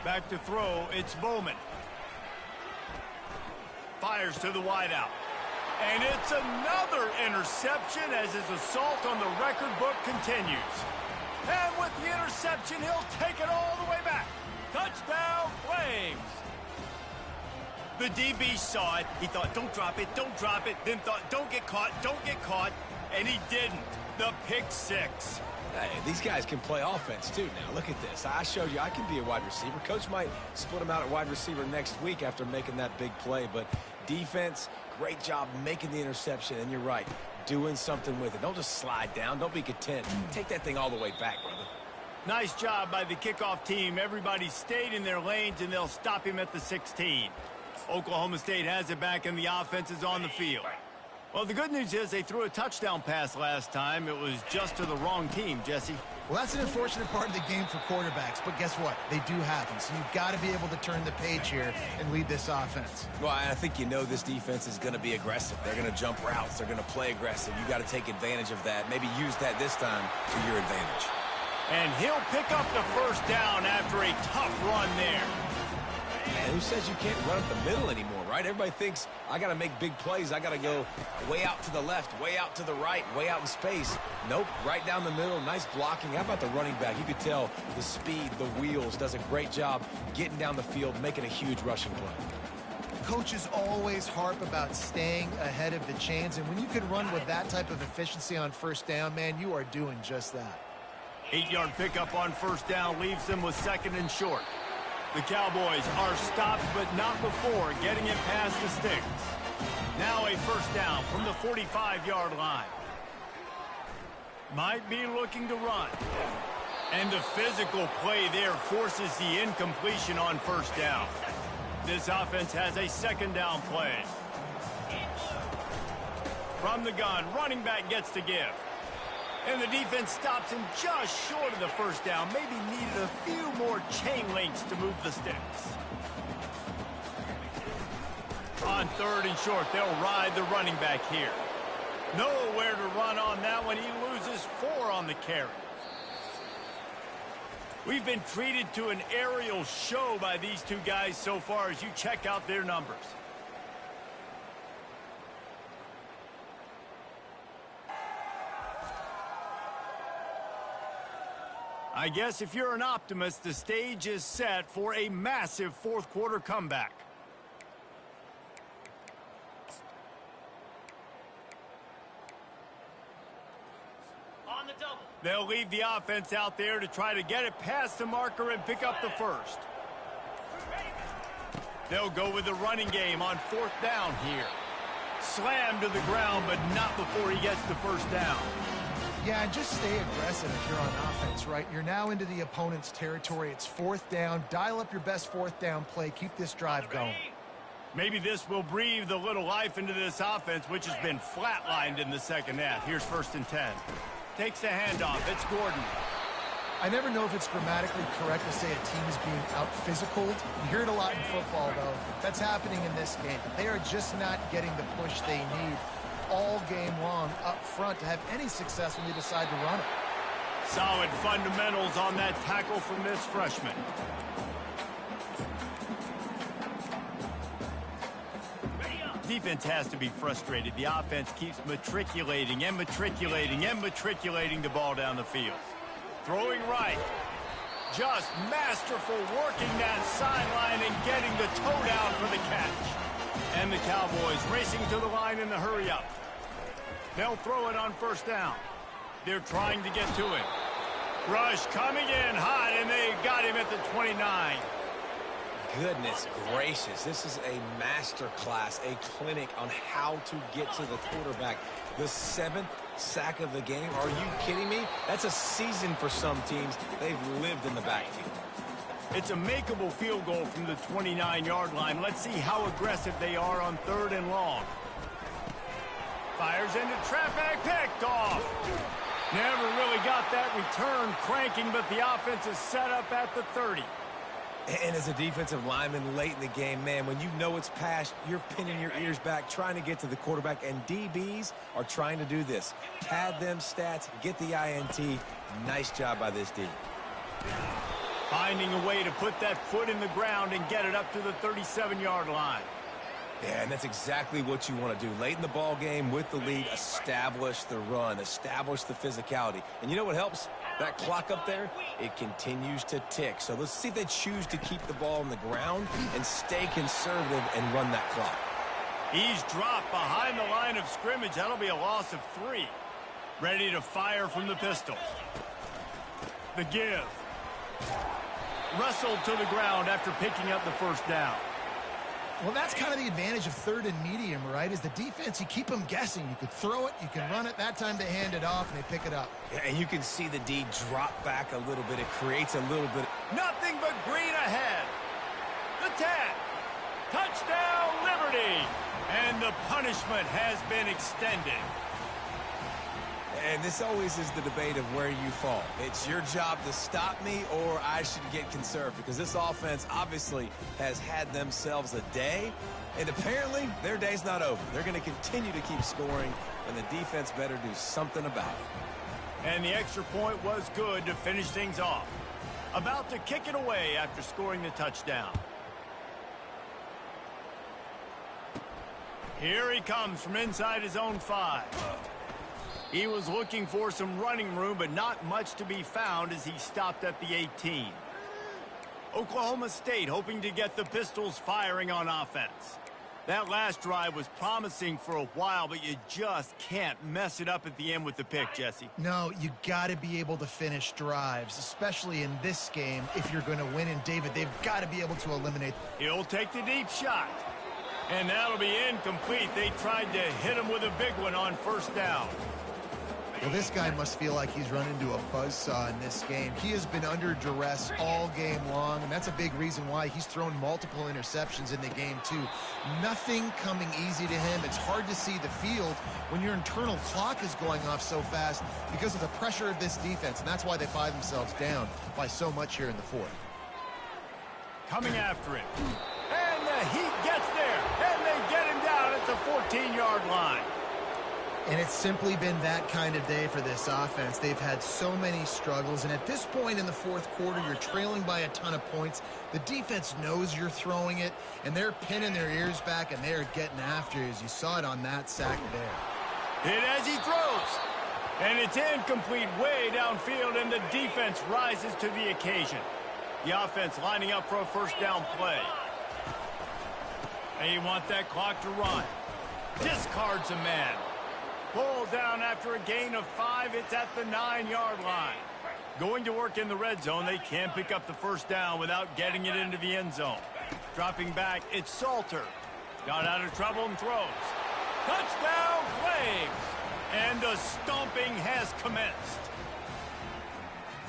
Back to throw, it's Bowman. Fires to the wideout. And it's another interception as his assault on the record book continues. And with the interception, he'll take it all the way back. Touchdown, Flames! The DB saw it. He thought, don't drop it, then thought, don't get caught, and he didn't. The pick 6. Hey, these guys can play offense, too, now. Look at this. I showed you I can be a wide receiver. Coach might split him out at wide receiver next week after making that big play. But defense, great job making the interception. And you're right, doing something with it. Don't just slide down. Don't be content. Take that thing all the way back, brother. Nice job by the kickoff team. Everybody stayed in their lanes, and they'll stop him at the 16. Oklahoma State has it back, and the offense is on the field. Well, the good news is they threw a touchdown pass last time. It was just to the wrong team, Jesse. Well, that's an unfortunate part of the game for quarterbacks, but guess what? They do happen, so you've got to be able to turn the page here and lead this offense. Well, I think you know this defense is going to be aggressive. They're going to jump routes. They're going to play aggressive. You got to take advantage of that. Maybe use that this time to your advantage. And he'll pick up the 1st down after a tough run there. Man, who says you can't run up the middle anymore, right? Everybody thinks I got to make big plays. I got to go way out to the left, way out to the right, way out in space. Nope, right down the middle. Nice blocking. How about the running back? You could tell the speed, the wheels, does a great job getting down the field, making a huge rushing play. Coaches always harp about staying ahead of the chains, and when you can run with that type of efficiency on 1st down, man, you are doing just that. 8-yard pickup on 1st down leaves them with 2nd and short. The Cowboys are stopped, but not before getting it past the sticks. Now a 1st down from the 45-yard line. Might be looking to run. And the physical play there forces the incompletion on 1st down. This offense has a 2nd down play. From the gun, running back gets to give. And the defense stops him just short of the 1st down. Maybe needed a few more chain links to move the sticks. On 3rd and short, they'll ride the running back here. Nowhere to run on that one. He loses 4 on the carry. We've been treated to an aerial show by these two guys so far as you check out their numbers. I guess if you're an optimist, the stage is set for a massive 4th quarter comeback. On the double. They'll leave the offense out there to try to get it past the marker and pick up the 1st. They'll go with the running game on 4th down here. Slammed to the ground, but not before he gets the 1st down. Yeah, and just stay aggressive if you're on offense, right? You're now into the opponent's territory. It's 4th down. Dial up your best 4th down play. Keep this drive going. Maybe this will breathe a little life into this offense, which has been flatlined in the 2nd half. Here's 1st and 10. Takes the handoff. It's Gordon. I never know if it's grammatically correct to say a team is being out-physicaled. You hear it a lot in football, though. That's happening in this game. They are just not getting the push they need all game long up front to have any success when they decide to run it. Solid fundamentals on that tackle from this freshman. Defense has to be frustrated. The offense keeps matriculating and matriculating and matriculating the ball down the field. Throwing right. Just masterful working that sideline and getting the toe down for the catch. And the Cowboys racing to the line in the hurry up. They'll throw it on 1st down. They're trying to get to it. Rush coming in hot, and they got him at the 29. goodness gracious. This is a master class, a clinic on how to get to the quarterback. The 7th sack of the game. Are you kidding me? That's a season for some teams. They've lived in the backfield. It's a makeable field goal from the 29-yard line. Let's see how aggressive they are on 3rd and long. Fires into traffic, picked off. Never really got that return cranking, but the offense is set up at the 30. And as a defensive lineman late in the game, man, when you know it's past, you're pinning your ears back, trying to get to the quarterback, and DBs are trying to do this. Pad them stats, get the INT. Nice job by this D. Finding a way to put that foot in the ground and get it up to the 37-yard line. Yeah, and that's exactly what you want to do. Late in the ball game with the lead, establish the run, establish the physicality. And you know what helps? That clock up there, it continues to tick. So let's see if they choose to keep the ball on the ground and stay conservative and run that clock. He's dropped behind the line of scrimmage. That'll be a loss of 3. Ready to fire from the pistol. The give. Wrestled to the ground after picking up the first down. Well, that's kind of the advantage of 3rd and medium, right? Is the defense, you keep them guessing. You could throw it, you can run it. That time they hand it off and they pick it up. Yeah, and you can see the D drop back a little bit. It creates a little bit. Nothing but green ahead. The 10. Touchdown, Liberty. And the punishment has been extended. And this always is the debate of where you fall. It's your job to stop me or I should get conservative, because this offense obviously has had themselves a day, and apparently their day's not over. They're going to continue to keep scoring, and the defense better do something about it. And the extra point was good to finish things off. About to kick it away after scoring the touchdown. Here he comes from inside his own 5. He was looking for some running room, but not much to be found as he stopped at the 18. Oklahoma State hoping to get the Pistols firing on offense. That last drive was promising for a while, but you just can't mess it up at the end with the pick, Jesse. No, you got to be able to finish drives, especially in this game. If you're going to win, and David, they've got to be able to eliminate. He'll take the deep shot. And that'll be incomplete. They tried to hit him with a big one on 1st down. Well, this guy must feel like he's run into a buzzsaw in this game. He has been under duress all game long, and that's a big reason why he's thrown multiple interceptions in the game, too. Nothing coming easy to him. It's hard to see the field when your internal clock is going off so fast because of the pressure of this defense, and that's why they find themselves down by so much here in the 4th. Coming after it. And the Heat gets there, and they get him down at the 14-yard line. And it's simply been that kind of day for this offense. They've had so many struggles, and at this point in the 4th quarter, you're trailing by a ton of points. The defense knows you're throwing it, and they're pinning their ears back, and they're getting after you, as you saw it on that sack there. Hit as he throws. And it's incomplete way downfield, and the defense rises to the occasion. The offense lining up for a 1st down play. And you want that clock to run. Discards a man. Pulled down after a gain of 5. It's at the 9-yard line. Going to work in the red zone. They can't pick up the 1st down without getting it into the end zone. Dropping back, it's Salter. Got out of trouble and throws. Touchdown, Flames! And the stomping has commenced.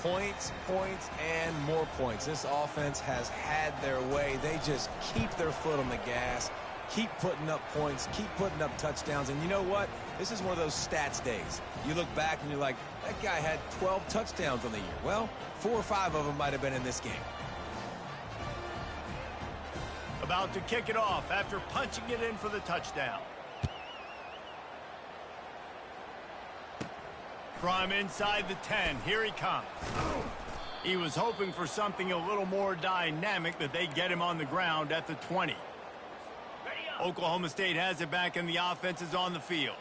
Points, points, and more points. This offense has had their way. They just keep their foot on the gas. Keep putting up points, keep putting up touchdowns, and you know what? This is one of those stats days. You look back and you're like, that guy had 12 touchdowns on the year. Well, 4 or 5 of them might have been in this game. About to kick it off after punching it in for the touchdown. From inside the 10, here he comes. He was hoping for something a little more dynamic, but they get him on the ground at the 20. Oklahoma State has it back, and the offense is on the field.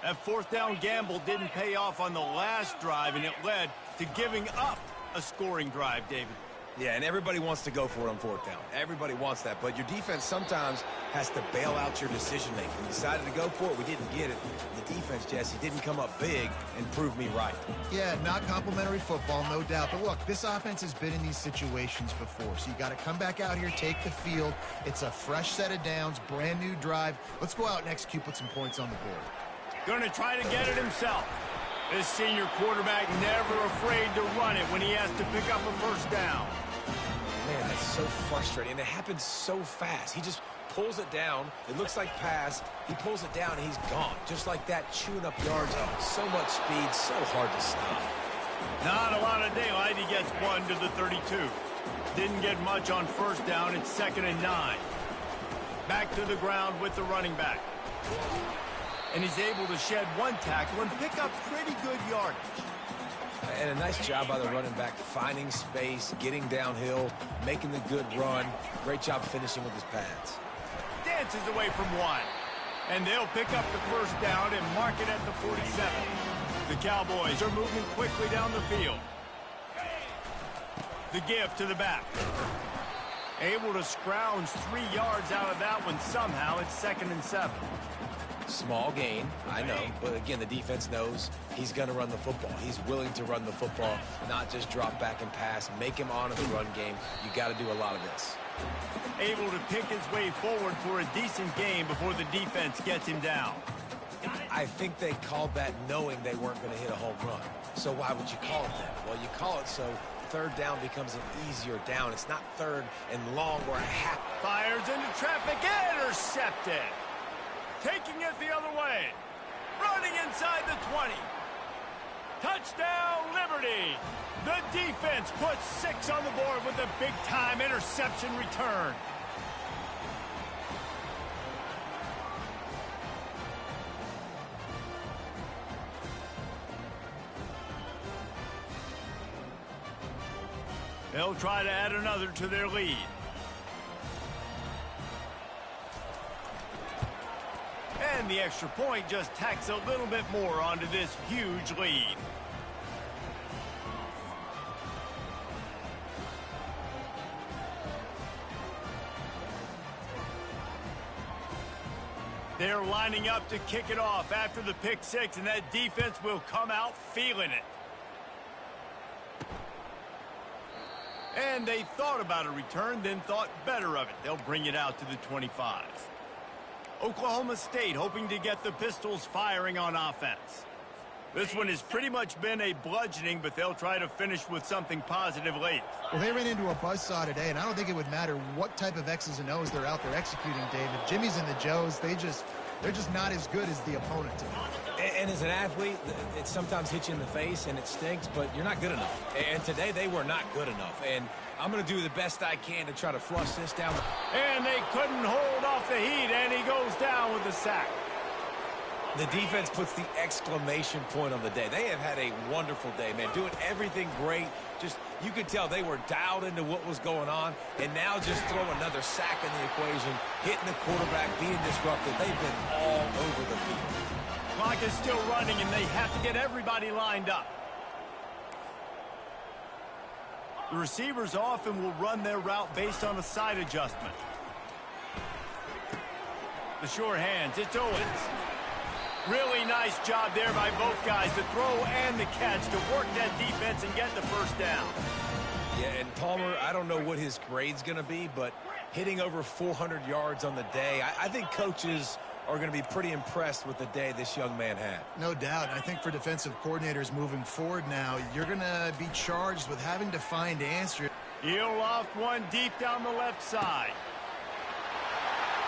That 4th down gamble didn't pay off on the last drive, and it led to giving up a scoring drive, David. Yeah, and everybody wants to go for it on fourth down. Everybody wants that, but your defense sometimes has to bail out your decision-making. We decided to go for it. We didn't get it. The defense, Jesse, didn't come up big and prove me right. Yeah, not complimentary football, no doubt. But look, this offense has been in these situations before, so you got to come back out here, take the field. It's a fresh set of downs, brand new drive. Let's go out and execute, put some points on the board. Going to try to get it himself. This senior quarterback never afraid to run it when he has to pick up a first down. Man, that's so frustrating, and it happens so fast. He just pulls it down. It looks like pass. He pulls it down, and he's gone. Just like that, chewing up yards. So much speed, so hard to stop. Not a lot of daylight. He gets 1 to the 32. Didn't get much on first down. It's 2nd and 9. Back to the ground with the running back. And he's able to shed 1 tackle and pick up pretty good yardage. And a nice job by the running back, finding space, getting downhill, making the good run. Great job finishing with his pads. Dances away from 1. And they'll pick up the first down and mark it at the 47. The Cowboys are moving quickly down the field. The give to the back. Able to scrounge 3 yards out of that one somehow. It's 2nd and 7. Small gain, I know, but again, the defense knows he's going to run the football. He's willing to run the football, not just drop back and pass, make him honor the run game. You got to do a lot of this. Able to pick his way forward for a decent game before the defense gets him down. I think they called that knowing they weren't going to hit a home run. So why would you call it that? Well, you call it so third down becomes an easier down. It's not third and long where a half. Fires into traffic, intercepted. Taking it the other way. Running inside the 20. Touchdown, Liberty. The defense puts 6 on the board with a big-time interception return. They'll try to add another to their lead. And the extra point just tacks a little bit more onto this huge lead. They're lining up to kick it off after the pick 6, and that defense will come out feeling it. And they thought about a return, then thought better of it. They'll bring it out to the 25. Oklahoma State hoping to get the Pistols firing on offense. This one has pretty much been a bludgeoning, but they'll try to finish with something positive late. Well, they ran into a buzzsaw today, and I don't think it would matter what type of X's and O's they're out there executing, David. Jimmy's and the Joes, they're just not as good as the opponent today. And as an athlete, it sometimes hits you in the face and it stinks, but you're not good enough. And today they were not good enough. And I'm going to do the best I can to try to flush this down. And they couldn't hold off the heat, and he goes down with the sack. The defense puts the exclamation point on the day. They have had a wonderful day, man. Doing everything great. Just, you could tell they were dialed into what was going on. And now just throw another sack in the equation, hitting the quarterback, being disruptive. They've been all over the field. Clock is still running, and they have to get everybody lined up. The receivers often will run their route based on a side adjustment. The sure hands, it's Owens. Really nice job there by both guys, the throw and the catch, to work that defense and get the first down. Yeah, and Palmer, I don't know what his grade's going to be, but hitting over 400 yards on the day, I think coaches are going to be pretty impressed with the day this young man had. No doubt. I think for defensive coordinators moving forward now, you're going to be charged with having to find answers. He'll loft one deep down the left side.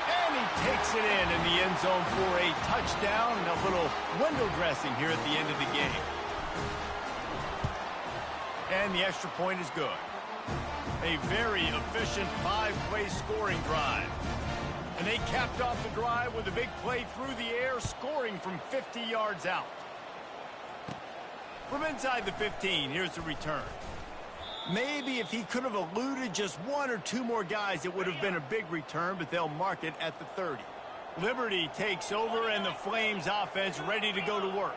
And he takes it in the end zone for a touchdown and a little window dressing here at the end of the game. And the extra point is good. A very efficient 5-play scoring drive. And they capped off the drive with a big play through the air, scoring from 50 yards out. From inside the 15, here's the return. Maybe if he could have eluded just 1 or 2 more guys, it would have been a big return, but they'll mark it at the 30. Liberty takes over, and the Flames offense ready to go to work.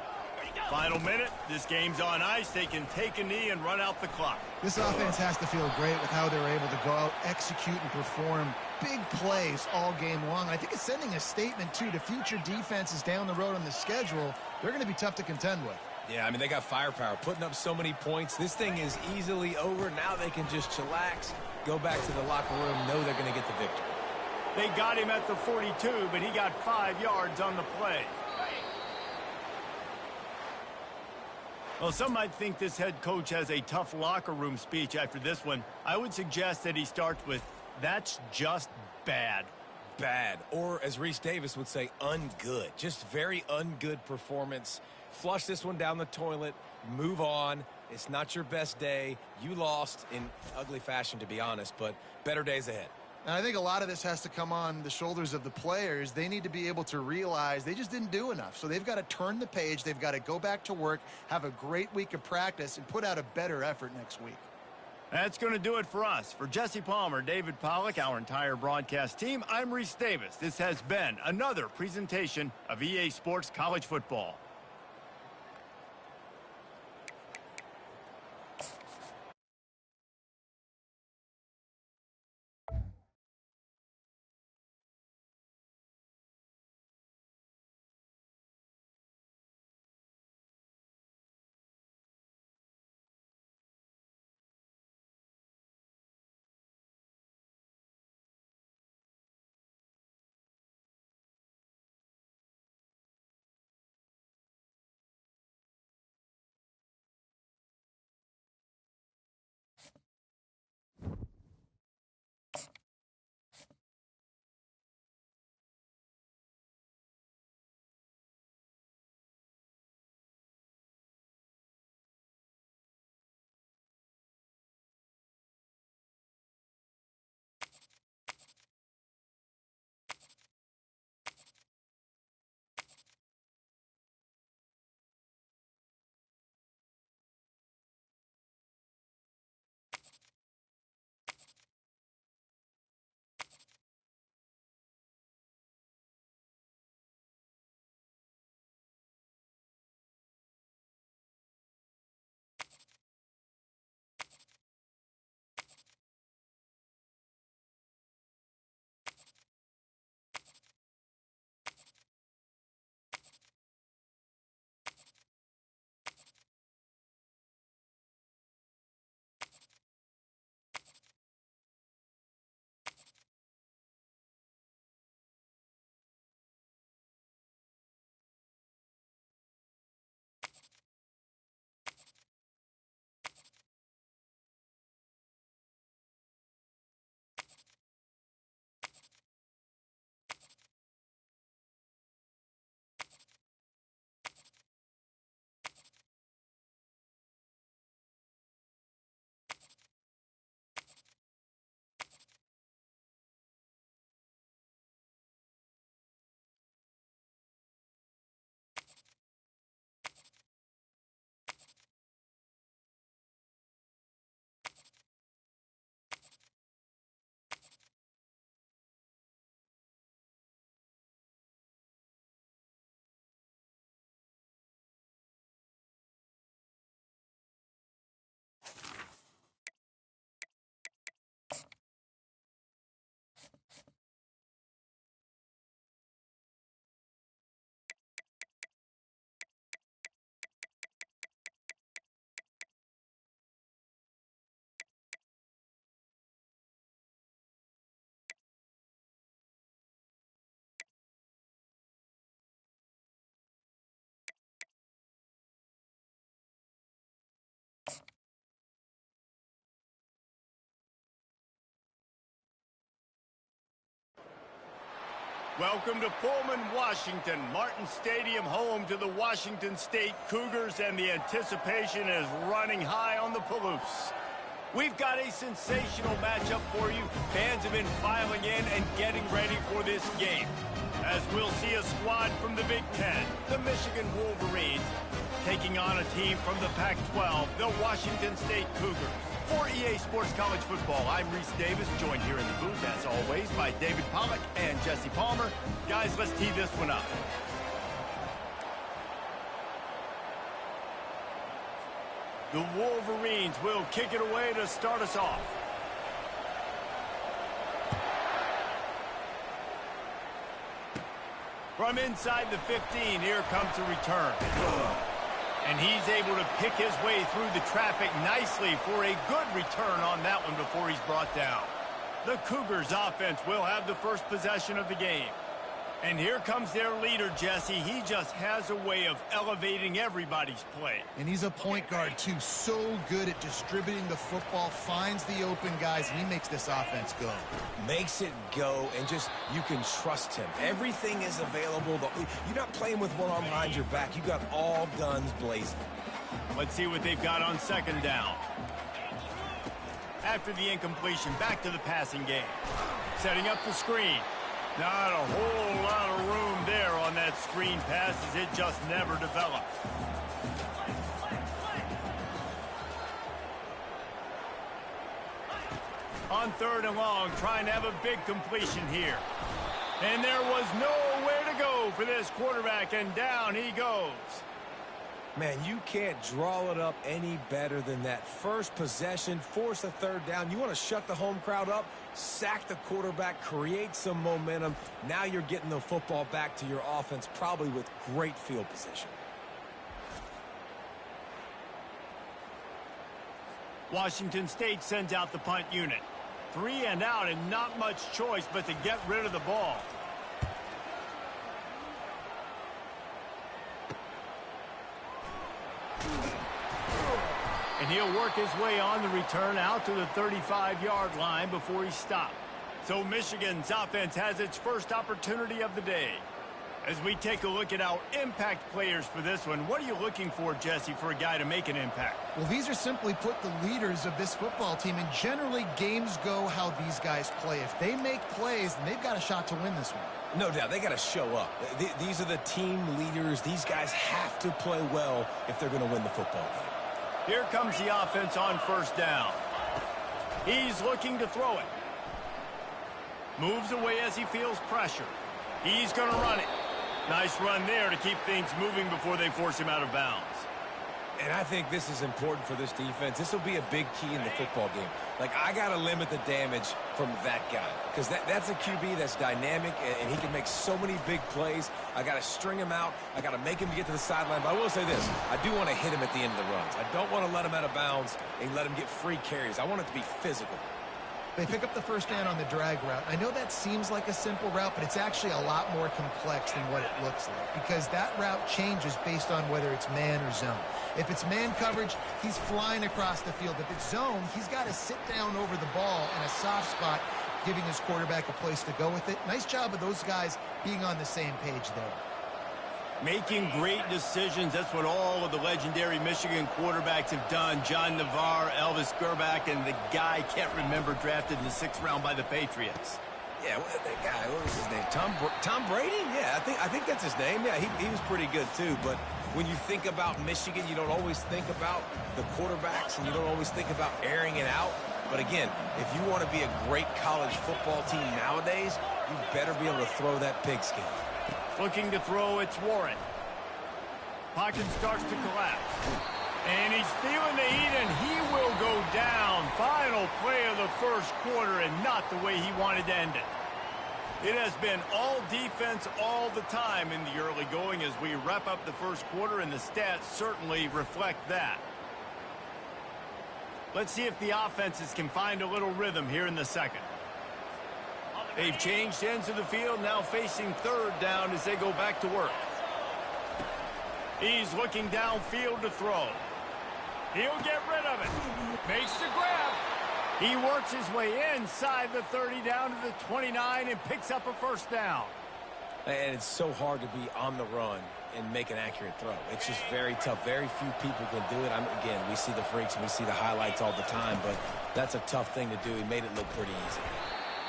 Final minute. This game's on ice. They can take a knee and run out the clock. This offense has to feel great with how they're able to go out, execute, and perform big plays all game long. I think it's sending a statement, too, to future defenses down the road on the schedule. They're going to be tough to contend with. Yeah, I mean, they got firepower, putting up so many points. This thing is easily over. Now they can just chillax, go back to the locker room, know they're going to get the victory. They got him at the 42, but he got 5 yards on the play. Well, some might think this head coach has a tough locker room speech after this one. I would suggest that he starts with, "That's just bad." Bad, or as Reese Davis would say, ungood. Just very ungood performance. Flush this one down the toilet, move on. It's not your best day. You lost in ugly fashion, to be honest, but better days ahead. And I think a lot of this has to come on the shoulders of the players. They need to be able to realize they just didn't do enough. So they've got to turn the page. They've got to go back to work, have a great week of practice, and put out a better effort next week. That's going to do it for us. For Jesse Palmer, David Pollack, our entire broadcast team, I'm Reese Davis. This has been another presentation of EA Sports College Football. Welcome to Pullman, Washington. Martin Stadium, home to the Washington State Cougars, and the anticipation is running high on the Palouse. We've got a sensational matchup for you. Fans have been filing in and getting ready for this game, as we'll see a squad from the Big Ten, the Michigan Wolverines, taking on a team from the Pac-12, the Washington State Cougars. For EA Sports College Football, I'm Reese Davis, joined here in the booth, as always, by David Pollack and Jesse Palmer. Guys, let's tee this one up. The Wolverines will kick it away to start us off. From inside the 15, here comes the return. And he's able to pick his way through the traffic nicely for a good return on that one before he's brought down. The Cougars offense will have the first possession of the game. And here comes their leader, Jesse. He just has a way of elevating everybody's play. And he's a point guard, too. So good at distributing the football, finds the open guys, and he makes this offense go. Makes it go, and just, you can trust him. Everything is available. You're not playing with one arm behind your back. You got all guns blazing. Let's see what they've got on second down. After the incompletion, back to the passing game. Setting up the screen. Not a whole lot of room there on that screen pass as it just never developed. On third and long, trying to have a big completion here. And there was nowhere to go for this quarterback, and down he goes. Man, you can't draw it up any better than that. First possession, force a third down. You want to shut the home crowd up, sack the quarterback, create some momentum. Now you're getting the football back to your offense, probably with great field position. Washington State sends out the punt unit. 3 and out and not much choice but to get rid of the ball. And he'll work his way on the return out to the 35-yard line before he's stopped. So Michigan's offense has its first opportunity of the day. As we take a look at our impact players for this one, what are you looking for, Jesse, for a guy to make an impact? Well, these are simply put the leaders of this football team, and generally games go how these guys play. If they make plays, then they've got a shot to win this one. No doubt, they got to show up. These are the team leaders. These guys have to play well if they're going to win the football game. Here comes the offense on first down. He's looking to throw it. Moves away as he feels pressure. He's going to run it. Nice run there to keep things moving before they force him out of bounds. And I think this is important for this defense. This will be a big key in the football game. Like, I got to limit the damage from that guy because that's a QB that's dynamic, and he can make so many big plays. I got to string him out. I got to make him get to the sideline. But I will say this. I do want to hit him at the end of the runs. I don't want to let him out of bounds and let him get free carries. I want it to be physical. They pick up the first down on the drag route. I know that seems like a simple route, but it's actually a lot more complex than what it looks like because that route changes based on whether it's man or zone. If it's man coverage, he's flying across the field. If it's zone, he's got to sit down over the ball in a soft spot, giving his quarterback a place to go with it. Nice job of those guys being on the same page there. Making great decisions. That's what all of the legendary Michigan quarterbacks have done. John Navarre, Elvis Gerbach, and the guy I can't remember drafted in the 6th round by the Patriots. Yeah, that guy, what was his name? Tom Brady? Yeah, I think that's his name. Yeah, he was pretty good too. But when you think about Michigan, you don't always think about the quarterbacks, and you don't always think about airing it out. But again, if you want to be a great college football team nowadays, you better be able to throw that pigskin. Looking to throw, it's Warren. Pocket starts to collapse. And he's feeling the heat, and he will go down. Final play of the first quarter, and not the way he wanted to end it. It has been all defense all the time in the early going as we wrap up the first quarter, and the stats certainly reflect that. Let's see if the offenses can find a little rhythm here in the second. They've changed ends of the field, now facing third down as they go back to work. He's looking downfield to throw. He'll get rid of it. Makes the grab. He works his way inside the 30 down to the 29 and picks up a first down. And it's so hard to be on the run and make an accurate throw. It's just very tough. Very few people can do it. Again, we see the freaks and we see the highlights all the time, but that's a tough thing to do. He made it look pretty easy.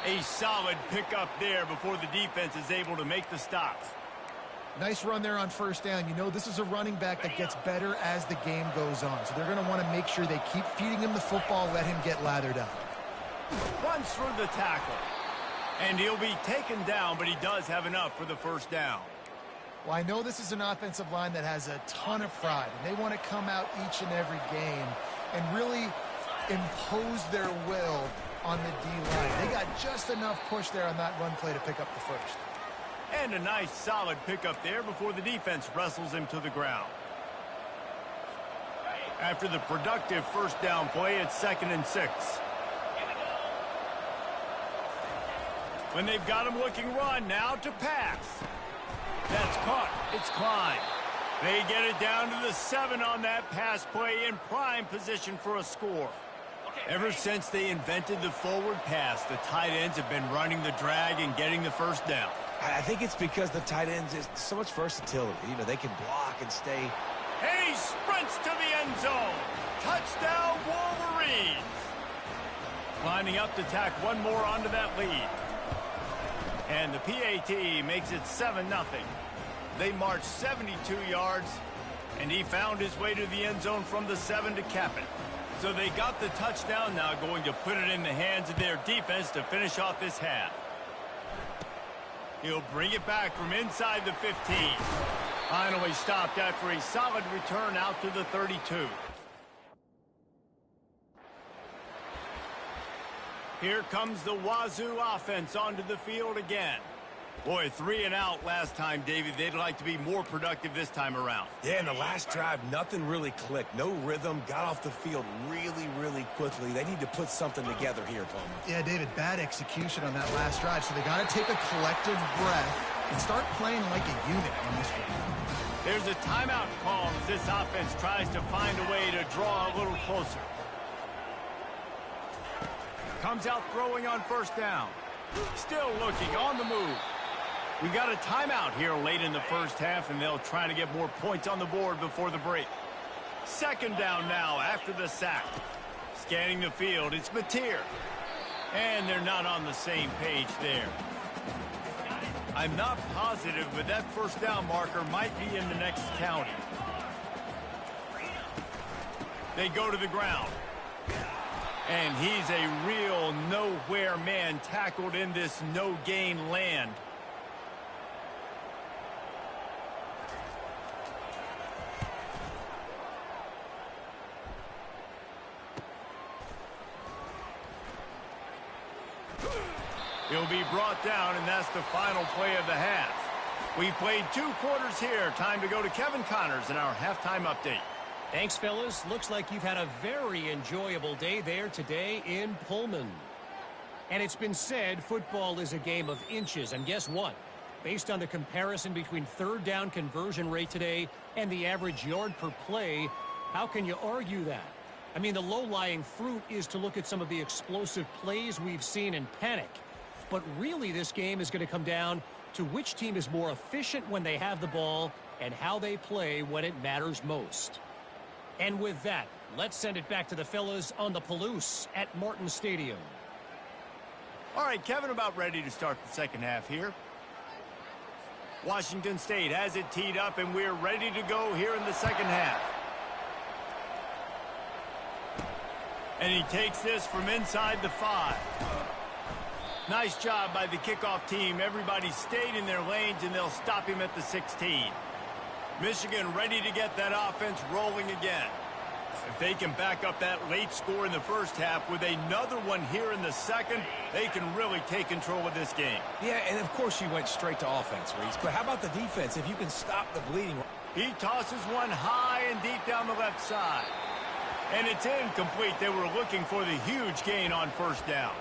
A solid pickup there before the defense is able to make the stops. Nice run there on first down. You know, this is a running back that gets better as the game goes on. So they're going to want to make sure they keep feeding him the football, let him get lathered up. Runs through the tackle. And he'll be taken down, but he does have enough for the first down. Well, I know this is an offensive line that has a ton of pride, and they want to come out each and every game and really impose their will on the D-line. They got just enough push there on that run play to pick up the first. And a nice solid pickup there before the defense wrestles him to the ground. After the productive first down play, it's 2nd and 6. When they've got him looking run, now to pass. That's caught. It's Klein. They get it down to the 7 on that pass play in prime position for a score. Ever since they invented the forward pass, the tight ends have been running the drag and getting the first down. I think it's because the tight ends is so much versatility. You know, they can block and stay. He sprints to the end zone. Touchdown, Wolverines. Lining up to tack one more onto that lead. And the PAT makes it 7-0. They marched 72 yards, and he found his way to the end zone from the 7 to cap it. So they got the touchdown, now going to put it in the hands of their defense to finish off this half. He'll bring it back from inside the 15. Finally stopped after a solid return out to the 32. Here comes the Wazoo offense onto the field again. Boy, 3 and out last time, David. They'd like to be more productive this time around. Yeah, in the last drive, nothing really clicked. No rhythm, got off the field really, really quickly. They need to put something together here, Palmer. Yeah, David, bad execution on that last drive, so they got to take a collective breath and start playing like a unit on this one. There's a timeout call as this offense tries to find a way to draw a little closer. Comes out throwing on first down. Still looking on the move. We got a timeout here late in the first half, and they'll try to get more points on the board before the break. 2nd down now after the sack. Scanning the field, it's Mateer. And they're not on the same page there. I'm not positive, but that first down marker might be in the next county. They go to the ground. And he's a real nowhere man tackled in this no-gain land. He'll be brought down, and that's the final play of the half. We've played 2 quarters here. Time to go to Kevin Connors in our halftime update. Thanks, fellas. Looks like you've had a very enjoyable day there today in Pullman. And it's been said football is a game of inches. And guess what? Based on the comparison between 3rd down conversion rate today and the average yard per play, how can you argue that? I mean, the low-lying fruit is to look at some of the explosive plays we've seen in panic. But really, this game is going to come down to which team is more efficient when they have the ball and how they play when it matters most. And with that, let's send it back to the fellas on the Palouse at Martin Stadium. All right, Kevin, about ready to start the second half here. Washington State has it teed up, and we're ready to go here in the second half. And he takes this from inside the 5. Nice job by the kickoff team. Everybody stayed in their lanes, and they'll stop him at the 16. Michigan ready to get that offense rolling again. If they can back up that late score in the first half with another one here in the second, they can really take control of this game. Yeah, and of course you went straight to offense, Reese. But how about the defense? If you can stop the bleeding. He tosses one high and deep down the left side. And it's incomplete. They were looking for the huge gain on first down.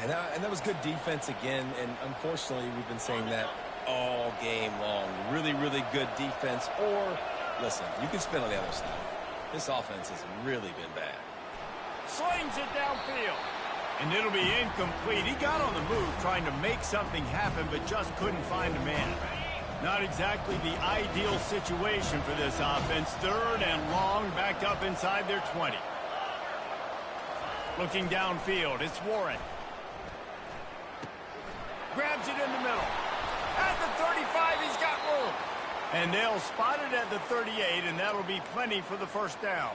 And that was good defense again, and unfortunately we've been saying that all game long. Really, really good defense. Or, listen, you can spin on the other side. This offense has really been bad. Slings it downfield. And it'll be incomplete. He got on the move trying to make something happen, but just couldn't find a man. Not exactly the ideal situation for this offense. 3rd and long, backed up inside their 20. Looking downfield, it's Warren. Grabs it in the middle. At the 35, he's got room. And they'll spot it at the 38, and that'll be plenty for the first down.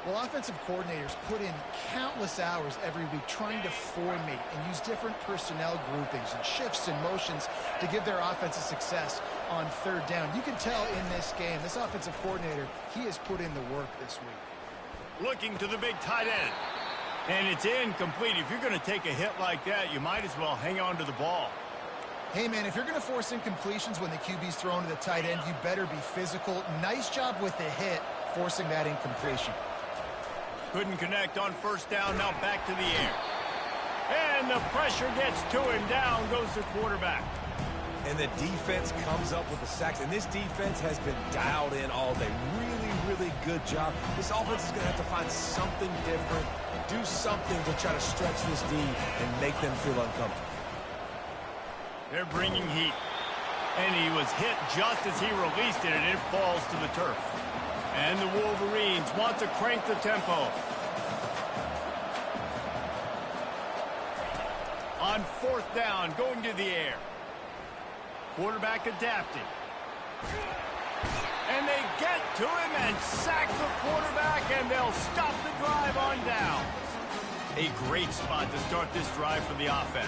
Well, offensive coordinators put in countless hours every week trying to formate and use different personnel groupings and shifts and motions to give their offensive success on third down. You can tell in this game, this offensive coordinator, he has put in the work this week. Looking to the big tight end. And it's incomplete. If you're going to take a hit like that, you might as well hang on to the ball. Hey, man, if you're going to force incompletions when the QB's thrown to the tight end, you better be physical. Nice job with the hit, forcing that incompletion. Couldn't connect on first down, now back to the air. And the pressure gets to him. Down goes the quarterback. And the defense comes up with the sacks. And this defense has been dialed in all day. Really good job. This offense is going to have to find something different, do something to try to stretch this D and make them feel uncomfortable. They're bringing heat. And he was hit just as he released it, and it falls to the turf. And the Wolverines want to crank the tempo. On fourth down, going to the air. Quarterback adapting. And they get to him and sack the quarterback, and they'll stop the drive on down. A great spot to start this drive for the offense.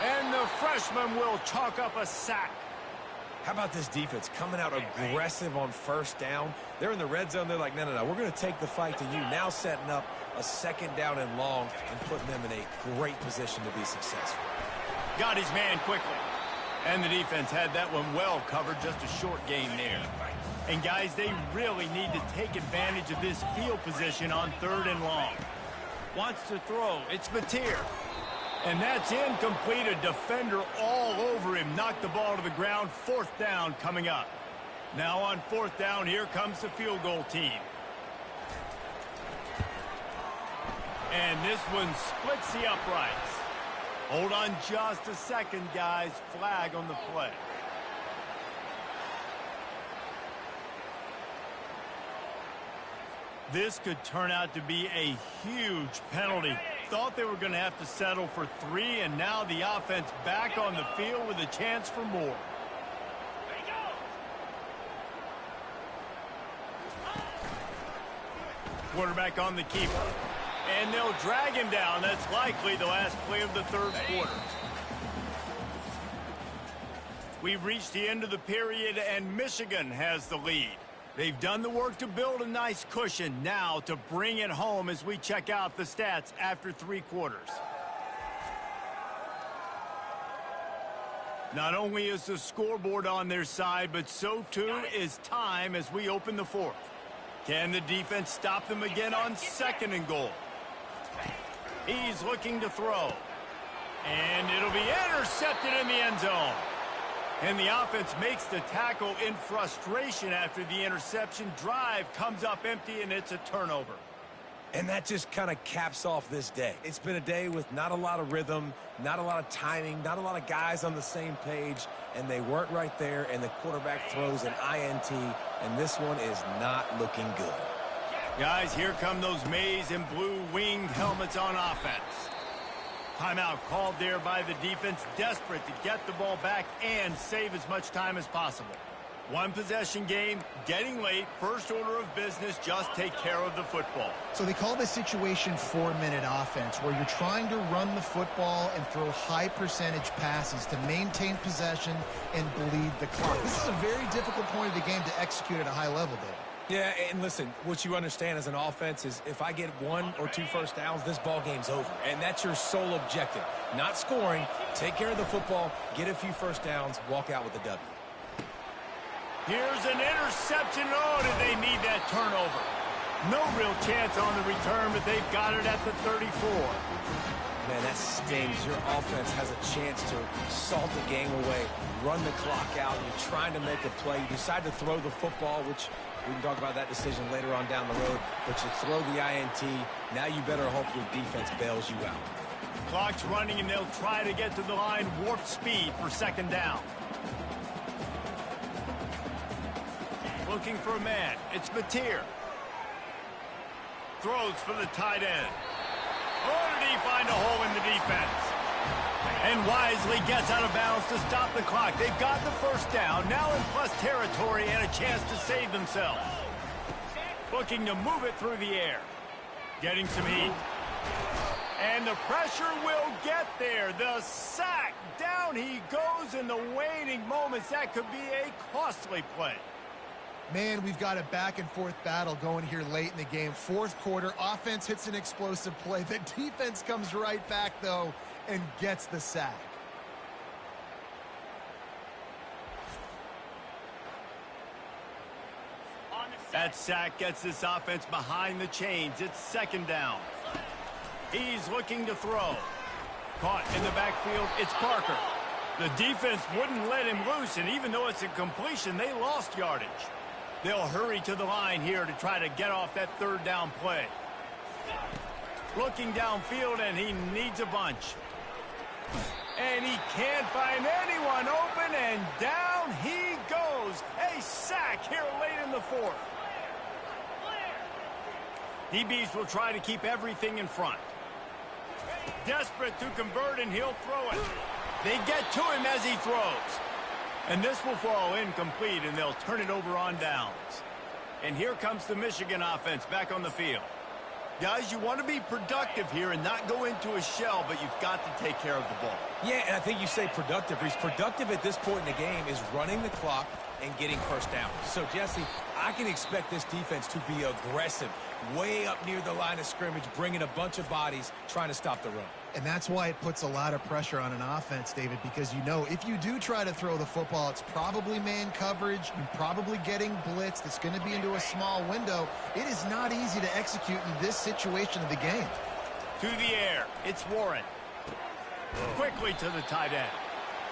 And the freshman will chalk up a sack. How about this defense coming out aggressive on first down? They're in the red zone. They're like, no, we're going to take the fight to you. Now setting up a second down and long and putting them in a great position to be successful. Got his man quickly. And the defense had that one well covered, just a short gain there. And guys, they really need to take advantage of this field position on third and long. Wants to throw. It's Mateer. And that's incomplete. A defender all over him. Knocked the ball to the ground. Fourth down coming up. Now on fourth down, here comes the field goal team. And this one splits the uprights. Hold on just a second, guys. Flag on the play. This could turn out to be a huge penalty. Thought they were going to have to settle for 3, and now the offense back on the field with a chance for more. Quarterback on the keeper. And they'll drag him down. That's likely the last play of the third quarter. We've reached the end of the period, and Michigan has the lead. They've done the work to build a nice cushion. Now to bring it home as we check out the stats after 3 quarters. Not only is the scoreboard on their side, but so too is time as we open the fourth. Can the defense stop them again on second and goal? He's looking to throw. And it'll be intercepted in the end zone. And the offense makes the tackle in frustration after the interception. Drive comes up empty, and it's a turnover. And that just kind of caps off this day. It's been a day with not a lot of rhythm, not a lot of timing, not a lot of guys on the same page, and they weren't right there, and the quarterback throws an INT, and this one is not looking good. Guys, here come those maize and blue winged helmets on offense. Timeout called there by the defense, desperate to get the ball back and save as much time as possible. One possession game, getting late, first order of business, just take care of the football. So they call this situation 4-minute offense, where you're trying to run the football and throw high percentage passes to maintain possession and bleed the clock. This is a very difficult point of the game to execute at a high level, Dave. Yeah, and listen, what you understand as an offense is if I get 1 or 2 first downs, this ball game's over. And that's your sole objective. Not scoring, take care of the football, get a few first downs, walk out with a W. Here's an interception. Oh, did they need that turnover? No real chance on the return, but they've got it at the 34. Man, that stings. Your offense has a chance to salt the game away, run the clock out. You're trying to make a play. You decide to throw the football, which we can talk about that decision later on down the road, but you throw the INT. Now you better hope your defense bails you out. Clock's running, and they'll try to get to the line, warp speed for second down. Looking for a man. It's Mateer. Throws for the tight end. Oh, did he find a hole in the defense? And wisely gets out of bounds to stop the clock. They've got the first down, now in plus territory and a chance to save themselves. Looking to move it through the air. Getting some heat. And the pressure will get there. The sack. Down he goes in the waning moments. That could be a costly play. Man, we've got a back-and-forth battle going here late in the game. Fourth quarter, offense hits an explosive play. The defense comes right back, though, and gets the sack. That sack gets this offense behind the chains. It's second down. He's looking to throw. Caught in the backfield, it's Parker. The defense wouldn't let him loose, and even though it's a completion, they lost yardage. They'll hurry to the line here to try to get off that third down play. Looking downfield, and he needs a bunch. And he can't find anyone open, and down he goes. A sack here late in the fourth. DBs will try to keep everything in front. Desperate to convert, and he'll throw it. They get to him as he throws. And this will fall incomplete, and they'll turn it over on downs. And here comes the Michigan offense back on the field. Guys, you want to be productive here and not go into a shell, but you've got to take care of the ball. Yeah, and I think you say productive. He's productive at this point in the game is running the clock and getting first down. So, Jesse, I can expect this defense to be aggressive, way up near the line of scrimmage, bringing a bunch of bodies, trying to stop the run. And that's why it puts a lot of pressure on an offense, David, because you know if you do try to throw the football, it's probably man coverage, you're probably getting blitzed, it's going to be into a small window. It is not easy to execute in this situation of the game. To the air, it's Warren. Quickly to the tight end.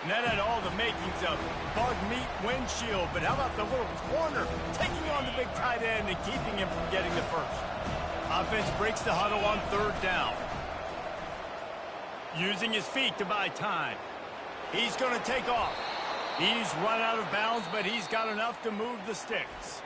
And that had all the makings of bug meat windshield, but how about the little corner taking on the big tight end and keeping him from getting the first? Offense breaks the huddle on third down. Using his feet to buy time. He's going to take off. He's run out of bounds, but he's got enough to move the sticks.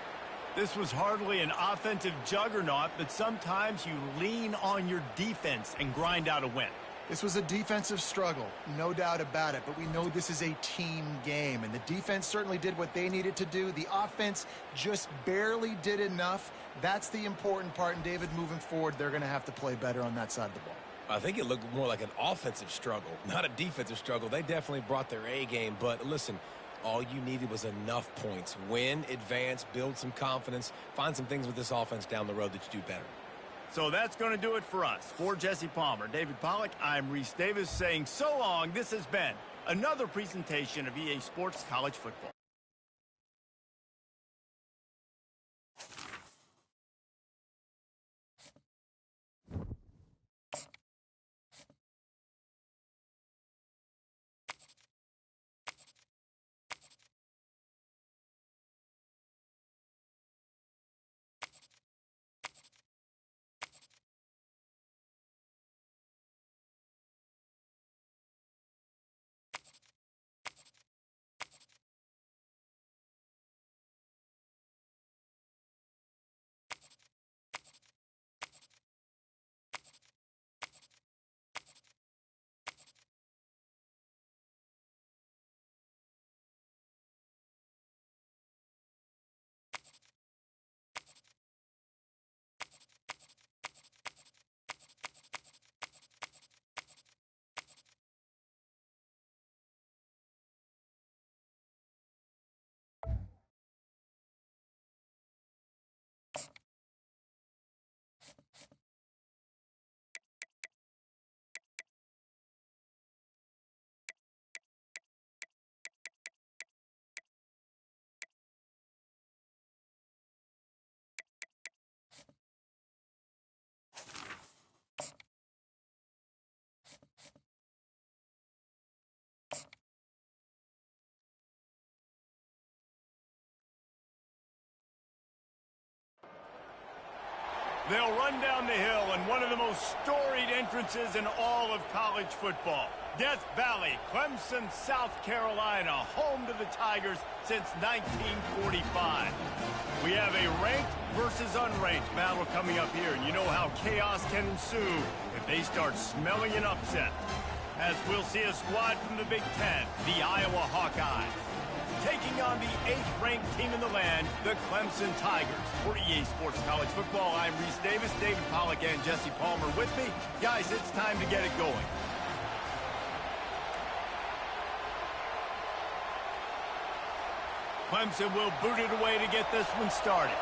This was hardly an offensive juggernaut, but sometimes you lean on your defense and grind out a win. This was a defensive struggle, no doubt about it, but we know this is a team game, and the defense certainly did what they needed to do. The offense just barely did enough. That's the important part, and David, moving forward, they're going to have to play better on that side of the ball. I think it looked more like an offensive struggle, not a defensive struggle. They definitely brought their A game, but listen, all you needed was enough points. Win, advance, build some confidence, find some things with this offense down the road that you do better. So that's going to do it for us. For Jesse Palmer, David Pollack, I'm Reese Davis saying so long. This has been another presentation of EA Sports College Football. They'll run down the hill in one of the most storied entrances in all of college football. Death Valley, Clemson, South Carolina, home to the Tigers since 1945. We have a ranked versus unranked battle coming up here, and you know how chaos can ensue if they start smelling an upset. As we'll see a squad from the Big Ten, the Iowa Hawkeyes, taking on the 8th-ranked team in the land, the Clemson Tigers. For EA Sports College Football, I'm Reese Davis, David Pollack, and Jesse Palmer with me. Guys, it's time to get it going. Clemson will boot it away to get this one started.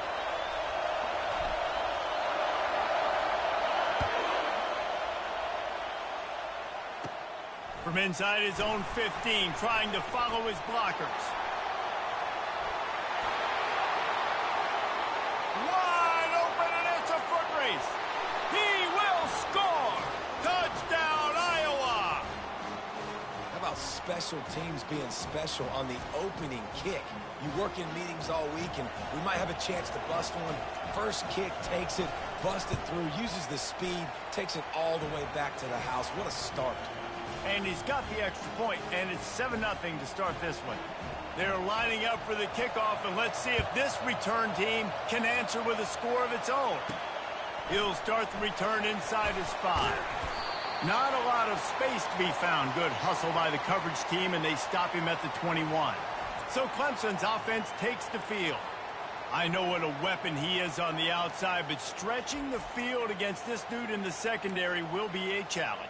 From inside his own 15, trying to follow his blockers. Wide open, and it's a foot race. He will score! Touchdown, Iowa! How about special teams being special on the opening kick? You work in meetings all week, and we might have a chance to bust one. First kick, takes it, busted through, uses the speed, takes it all the way back to the house. What a start. And he's got the extra point, and it's 7-0 to start this one. They're lining up for the kickoff, and let's see if this return team can answer with a score of its own. He'll start the return inside his 5. Not a lot of space to be found. Good hustle by the coverage team, and they stop him at the 21. So Clemson's offense takes the field. I know what a weapon he is on the outside, but stretching the field against this dude in the secondary will be a challenge.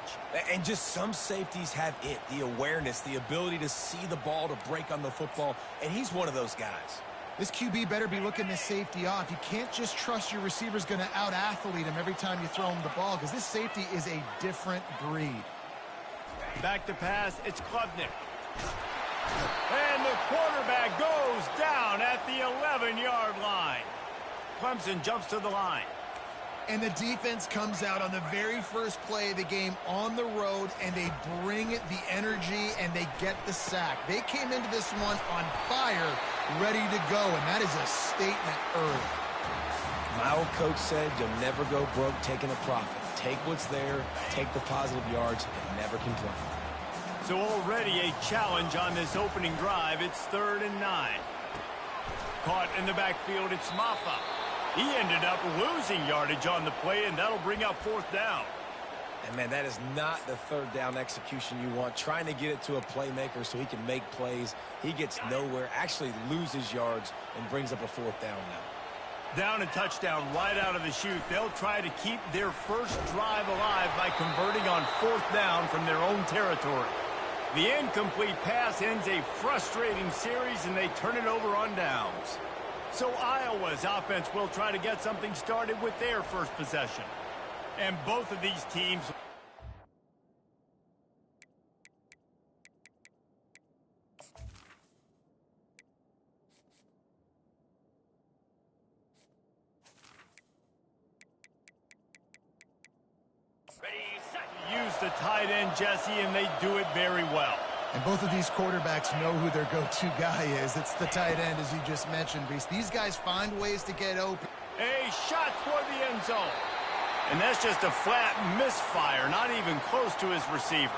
And just some safeties have it, the awareness, the ability to see the ball, to break on the football, and he's one of those guys. This QB better be looking this safety off. You can't just trust your receiver's going to out-athlete him every time you throw him the ball, because this safety is a different breed. Back to pass, it's Klubnik. And the quarterback goes down at the 11-yard line. Clemson jumps to the line. And the defense comes out on the very first play of the game on the road, and they bring the energy, and they get the sack. They came into this one on fire, ready to go, and that is a statement early. My old coach said you'll never go broke taking a profit. Take what's there, take the positive yards, and never complain. So already a challenge on this opening drive. It's 3rd and 9. Caught in the backfield, it's Maffa. He ended up losing yardage on the play, and that'll bring up 4th down. And, man, that is not the 3rd down execution you want. Trying to get it to a playmaker so he can make plays. He gets nowhere, actually loses yards, and brings up a 4th down now. Down and touchdown right out of the chute. They'll try to keep their first drive alive by converting on 4th down from their own territory. The incomplete pass ends a frustrating series, and they turn it over on downs. So Iowa's offense will try to get something started with their first possession. And both of these teams... use the tight end, Jesse, and they do it very well. And both of these quarterbacks know who their go-to guy is. It's the tight end, as you just mentioned, Reese. These guys find ways to get open. A shot toward the end zone. And that's just a flat misfire, not even close to his receiver.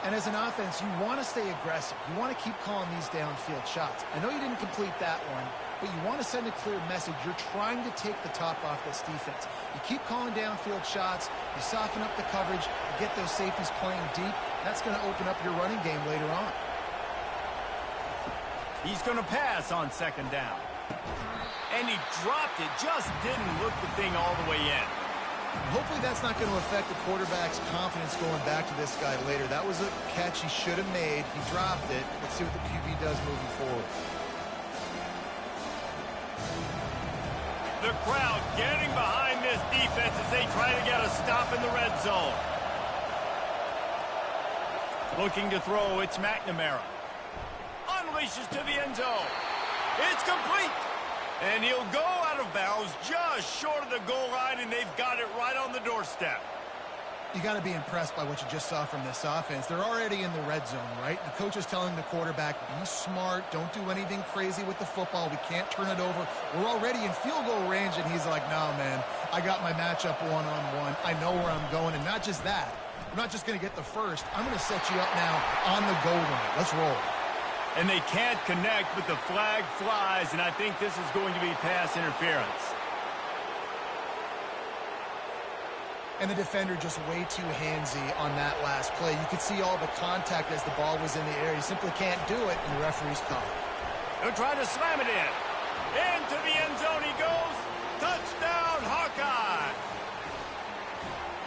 And as an offense, you want to stay aggressive. You want to keep calling these downfield shots. I know you didn't complete that one, but you want to send a clear message. You're trying to take the top off this defense. You keep calling downfield shots, you soften up the coverage, you get those safeties playing deep. That's going to open up your running game later on. He's going to pass on 2nd down. And he dropped it, just didn't look the thing all the way in. Hopefully that's not going to affect the quarterback's confidence going back to this guy later. That was a catch he should have made. He dropped it. Let's see what the QB does moving forward. The crowd getting behind this defense as they try to get a stop in the red zone. Looking to throw, it's McNamara. Unleashes to the end zone. It's complete. And he'll go out of bounds just short of the goal line, and they've got it right on the doorstep. You got to be impressed by what you just saw from this offense. They're already in the red zone, right? The coach is telling the quarterback, be smart, don't do anything crazy with the football. We can't turn it over. We're already in field goal range, and he's like, no, man, I got my matchup one-on-one. I know where I'm going, and not just that. I'm not just going to get the first. I'm going to set you up now on the goal line. Let's roll. And they can't connect, but the flag flies, and I think this is going to be pass interference. And the defender just way too handsy on that last play. You could see all the contact as the ball was in the air. He simply can't do it, and the referee's called. He'll try to slam it in. Into the end zone he goes. Touchdown, Hawkeye!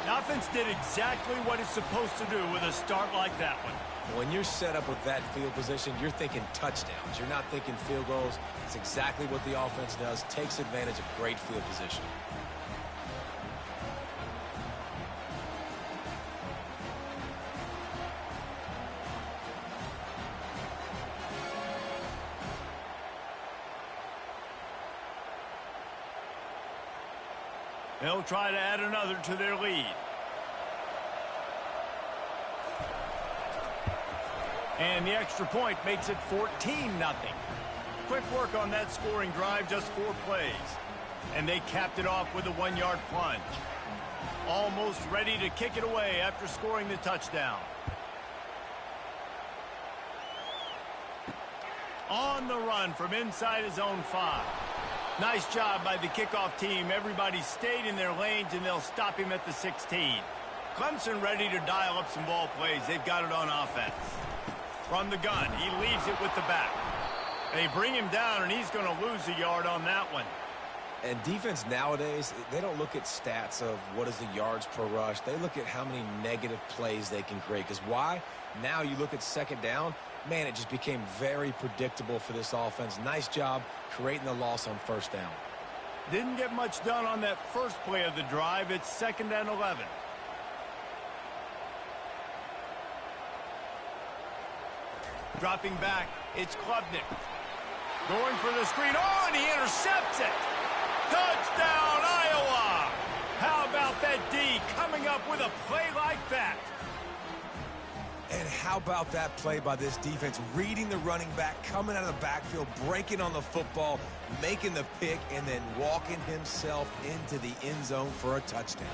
The offense did exactly what it's supposed to do with a start like that one. When you're set up with that field position, you're thinking touchdowns. You're not thinking field goals. It's exactly what the offense does. Takes advantage of great field position. They'll try to add another to their lead. And the extra point makes it 14-0. Quick work on that scoring drive, just 4 plays. And they capped it off with a 1-yard plunge. Almost ready to kick it away after scoring the touchdown. On the run from inside his own 5. Nice job by the kickoff team. Everybody stayed in their lanes, and they'll stop him at the 16. Clemson ready to dial up some ball plays. They've got it on offense. From the gun, he leaves it with the back. They bring him down, and he's going to lose a yard on that one. And defense nowadays, they don't look at stats of what is the yards per rush. They look at how many negative plays they can create. Because why? Now you look at second down, man, it just became very predictable for this offense. Nice job creating the loss on first down. Didn't get much done on that first play of the drive. It's 2nd and 11. Dropping back, it's Klubnik. Going for the screen. Oh, and he intercepts it. Touchdown, Iowa! How about that D coming up with a play like that? And how about that play by this defense, reading the running back, coming out of the backfield, breaking on the football, making the pick, and then walking himself into the end zone for a touchdown.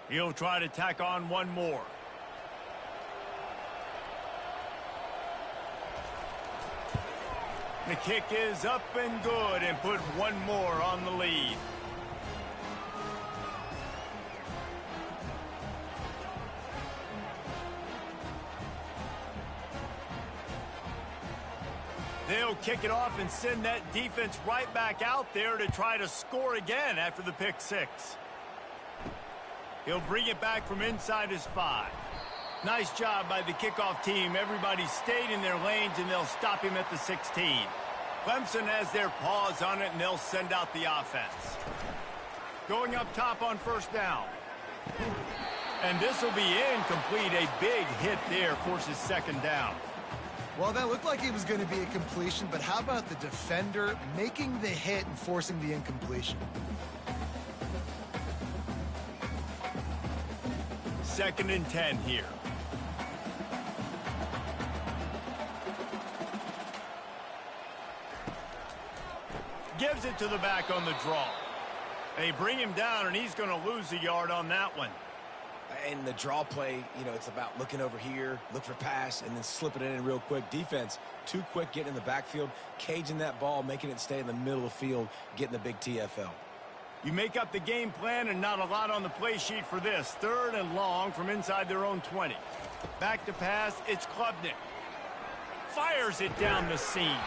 He'll try to tack on one more. The kick is up and good, and put one more on the lead. They'll kick it off and send that defense right back out there to try to score again after the pick 6. He'll bring it back from inside his 5. Nice job by the kickoff team. Everybody stayed in their lanes, and they'll stop him at the 16. Clemson has their paws on it, and they'll send out the offense. Going up top on first down. And this will be incomplete. A big hit there forces 2nd down. Well, that looked like it was going to be a completion, but how about the defender making the hit and forcing the incompletion? 2nd and 10 here. Gives it to the back on the draw. They bring him down, and he's going to lose a yard on that one. And the draw play, you know, it's about looking over here, look for pass, and then slipping it in real quick. Defense, too quick getting in the backfield, caging that ball, making it stay in the middle of the field, getting the big TFL. You make up the game plan, and not a lot on the play sheet for this. 3rd and long from inside their own 20. Back to pass, it's Klubnik. Fires it down the seam.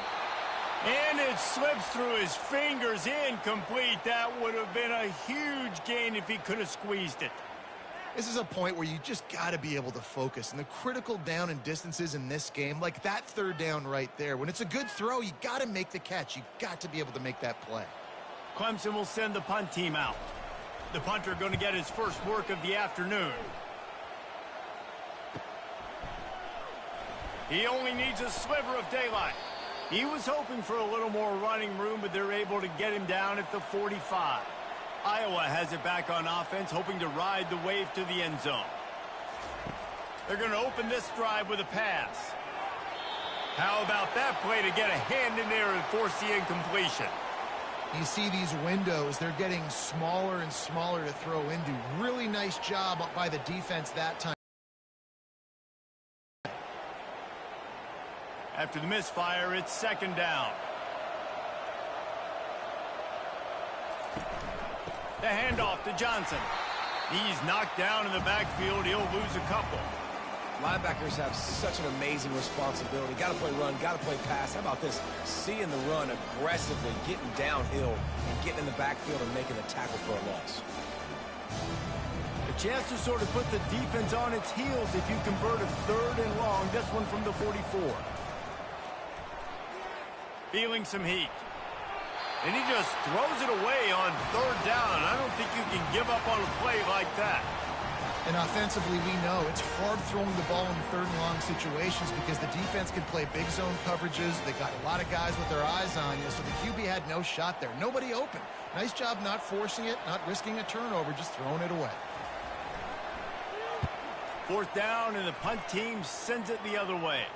And it slips through his fingers, incomplete. That would have been a huge gain if he could have squeezed it. This is a point where you just got to be able to focus. And the critical down and distances in this game, like that 3rd down right there, when it's a good throw, you got to make the catch. You got to be able to make that play. Clemson will send the punt team out. The punter going to get his first work of the afternoon. He only needs a sliver of daylight. He was hoping for a little more running room, but they're able to get him down at the 45. Iowa has it back on offense, hoping to ride the wave to the end zone. They're going to open this drive with a pass. How about that play to get a hand in there and force the incompletion? You see these windows, they're getting smaller and smaller to throw into. Really nice job by the defense that time. After the misfire, it's second down. The handoff to Johnson. He's knocked down in the backfield. He'll lose a couple. Linebackers have such an amazing responsibility. Got to play run, got to play pass. How about this? Seeing the run aggressively, getting downhill, and getting in the backfield and making a tackle for a loss. A chance to sort of put the defense on its heels if you convert a 3rd and long. This one from the 44. Feeling some heat. And he just throws it away on 3rd down. I don't think you can give up on a play like that. And offensively, we know it's hard throwing the ball in 3rd and long situations because the defense can play big zone coverages. They got a lot of guys with their eyes on you, so the QB had no shot there. Nobody open. Nice job not forcing it, not risking a turnover, just throwing it away. 4th down, and the punt team sends it the other way.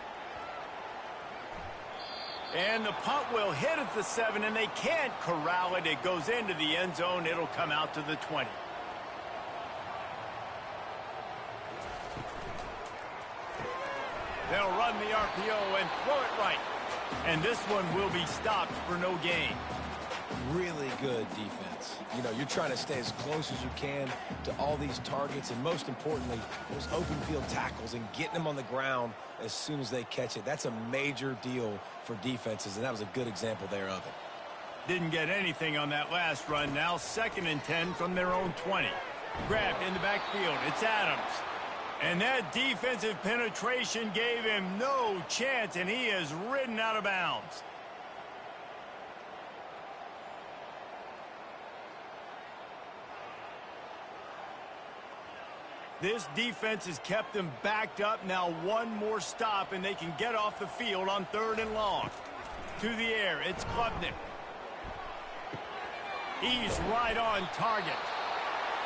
And the punt will hit at the 7, and they can't corral it. It goes into the end zone. It'll come out to the 20. They'll run the RPO and throw it right. And this one will be stopped for no gain. Really good defense. You know, you're trying to stay as close as you can to all these targets, and most importantly, those open field tackles and getting them on the ground as soon as they catch it. That's a major deal for defenses, and that was a good example there of it. Didn't get anything on that last run. Now 2nd and 10 from their own 20. Grabbed in the backfield. It's Adams. And that defensive penetration gave him no chance, and he is ridden out of bounds. This defense has kept them backed up. Now one more stop, and they can get off the field on 3rd and long. To the air, it's Klubnik. He's right on target.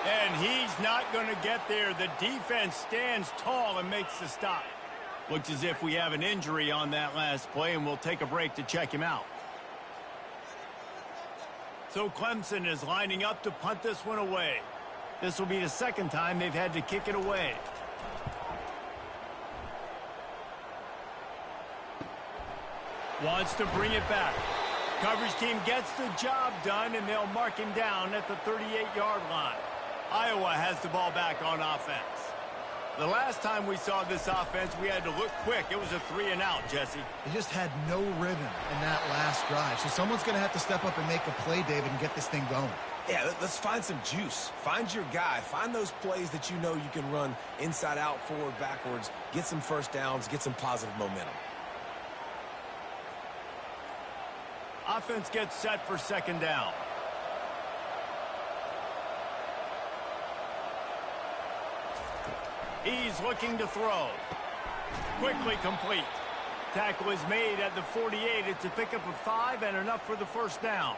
And he's not going to get there. The defense stands tall and makes the stop. Looks as if we have an injury on that last play, and we'll take a break to check him out. So Clemson is lining up to punt this one away. This will be the 2nd time they've had to kick it away. Wants to bring it back. Coverage team gets the job done, and they'll mark him down at the 38-yard line. Iowa has the ball back on offense. The last time we saw this offense, we had to look quick. It was a 3-and-out, Jesse. They just had no rhythm in that last drive. So someone's going to have to step up and make a play, David, and get this thing going. Yeah, let's find some juice. Find your guy. Find those plays that you know you can run inside out, forward, backwards. Get some first downs. Get some positive momentum. Offense gets set for 2nd down. He's looking to throw. Quickly complete. Tackle is made at the 48. It's a pickup of 5 and enough for the 1st down.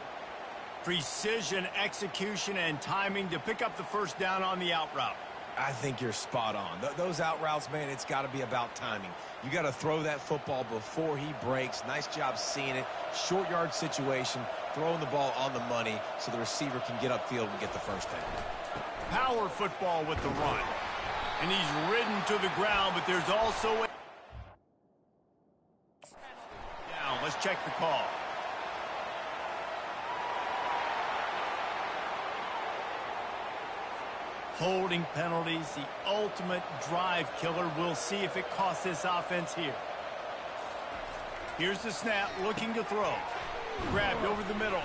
Precision, execution, and timing to pick up the 1st down on the out route. I think you're spot on. Those out routes, man, it's got to be about timing. You got to throw that football before he breaks. Nice job seeing it. Short yard situation, throwing the ball on the money so the receiver can get upfield and get the 1st down. Power football with the run. And he's ridden to the ground, but there's also a... Down. Let's check the call. Holding penalties, the ultimate drive killer. We'll see if it costs this offense here. Here's the snap, looking to throw. Grabbed over the middle.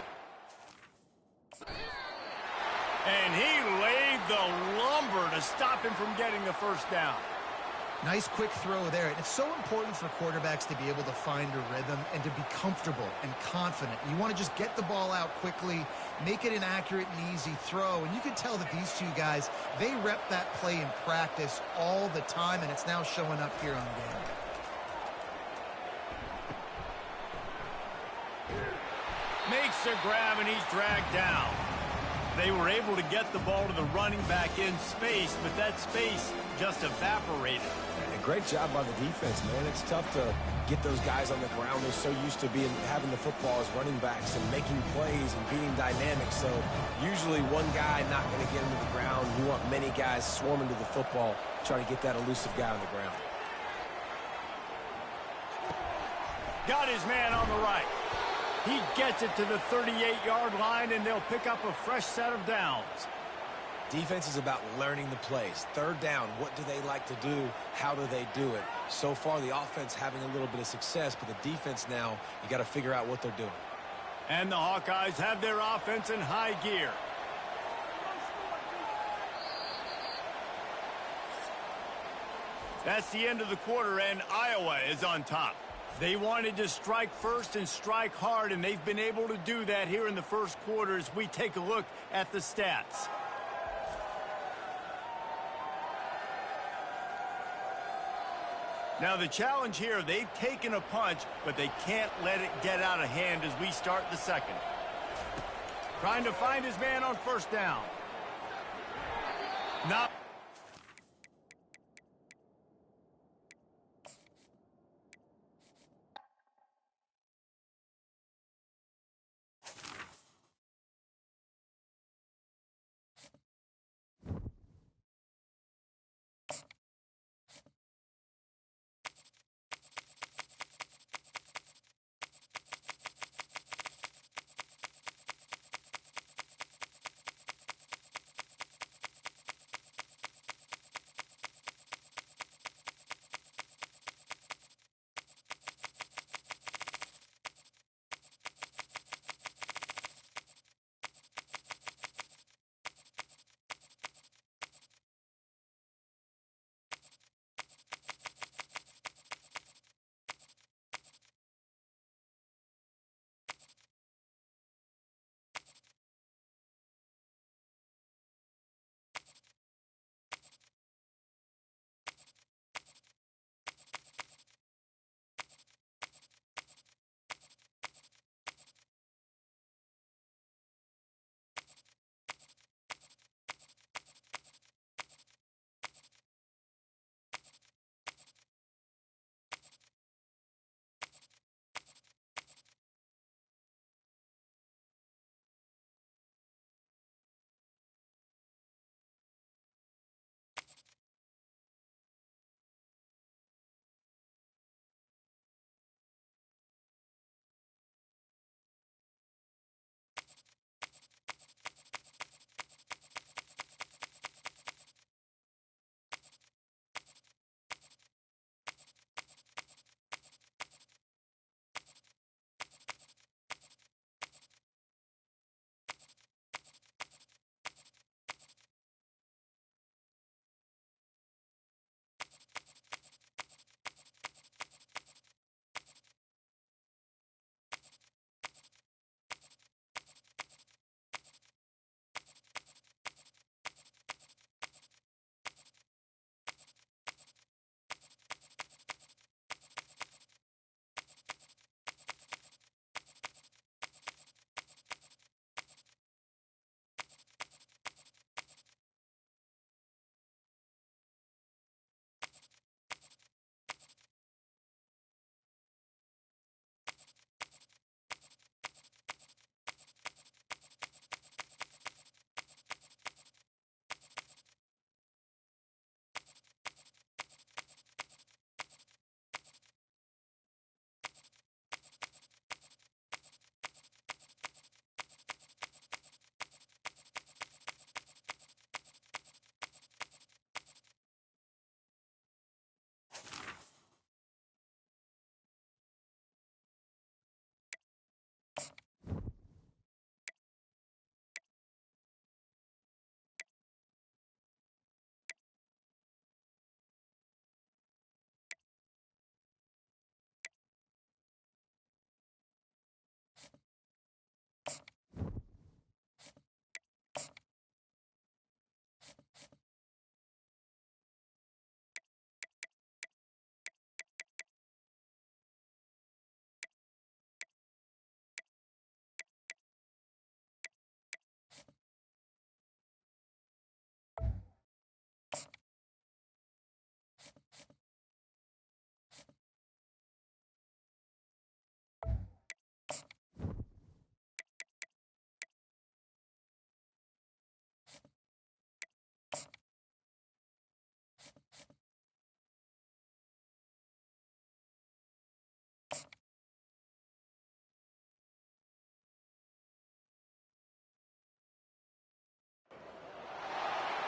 And he laid the lumber to stop him from getting the 1st down. Nice quick throw there. And it's so important for quarterbacks to be able to find a rhythm and to be comfortable and confident. You want to just get the ball out quickly, make it an accurate and easy throw. And you can tell that these two guys, they rep that play in practice all the time, and it's now showing up here on game. Makes the grab, and he's dragged down. They were able to get the ball to the running back in space, but that space just evaporated. And great job by the defense, man. It's tough to get those guys on the ground. They're so used to having the football as running backs and making plays and being dynamic. So usually one guy not going to get into the ground. You want many guys swarming to the football, trying to get that elusive guy on the ground. Got his man on the right. He gets it to the 38-yard line, and they'll pick up a fresh set of downs. Defense is about learning the plays. Third down, what do they like to do? How do they do it? So far, the offense having a little bit of success, but the defense now, you got to figure out what they're doing. And the Hawkeyes have their offense in high gear. That's the end of the quarter, and Iowa is on top. They wanted to strike first and strike hard, and they've been able to do that here in the first quarter as we take a look at the stats. Now the challenge here, they've taken a punch, but they can't let it get out of hand as we start the second. Trying to find his man on first down. Not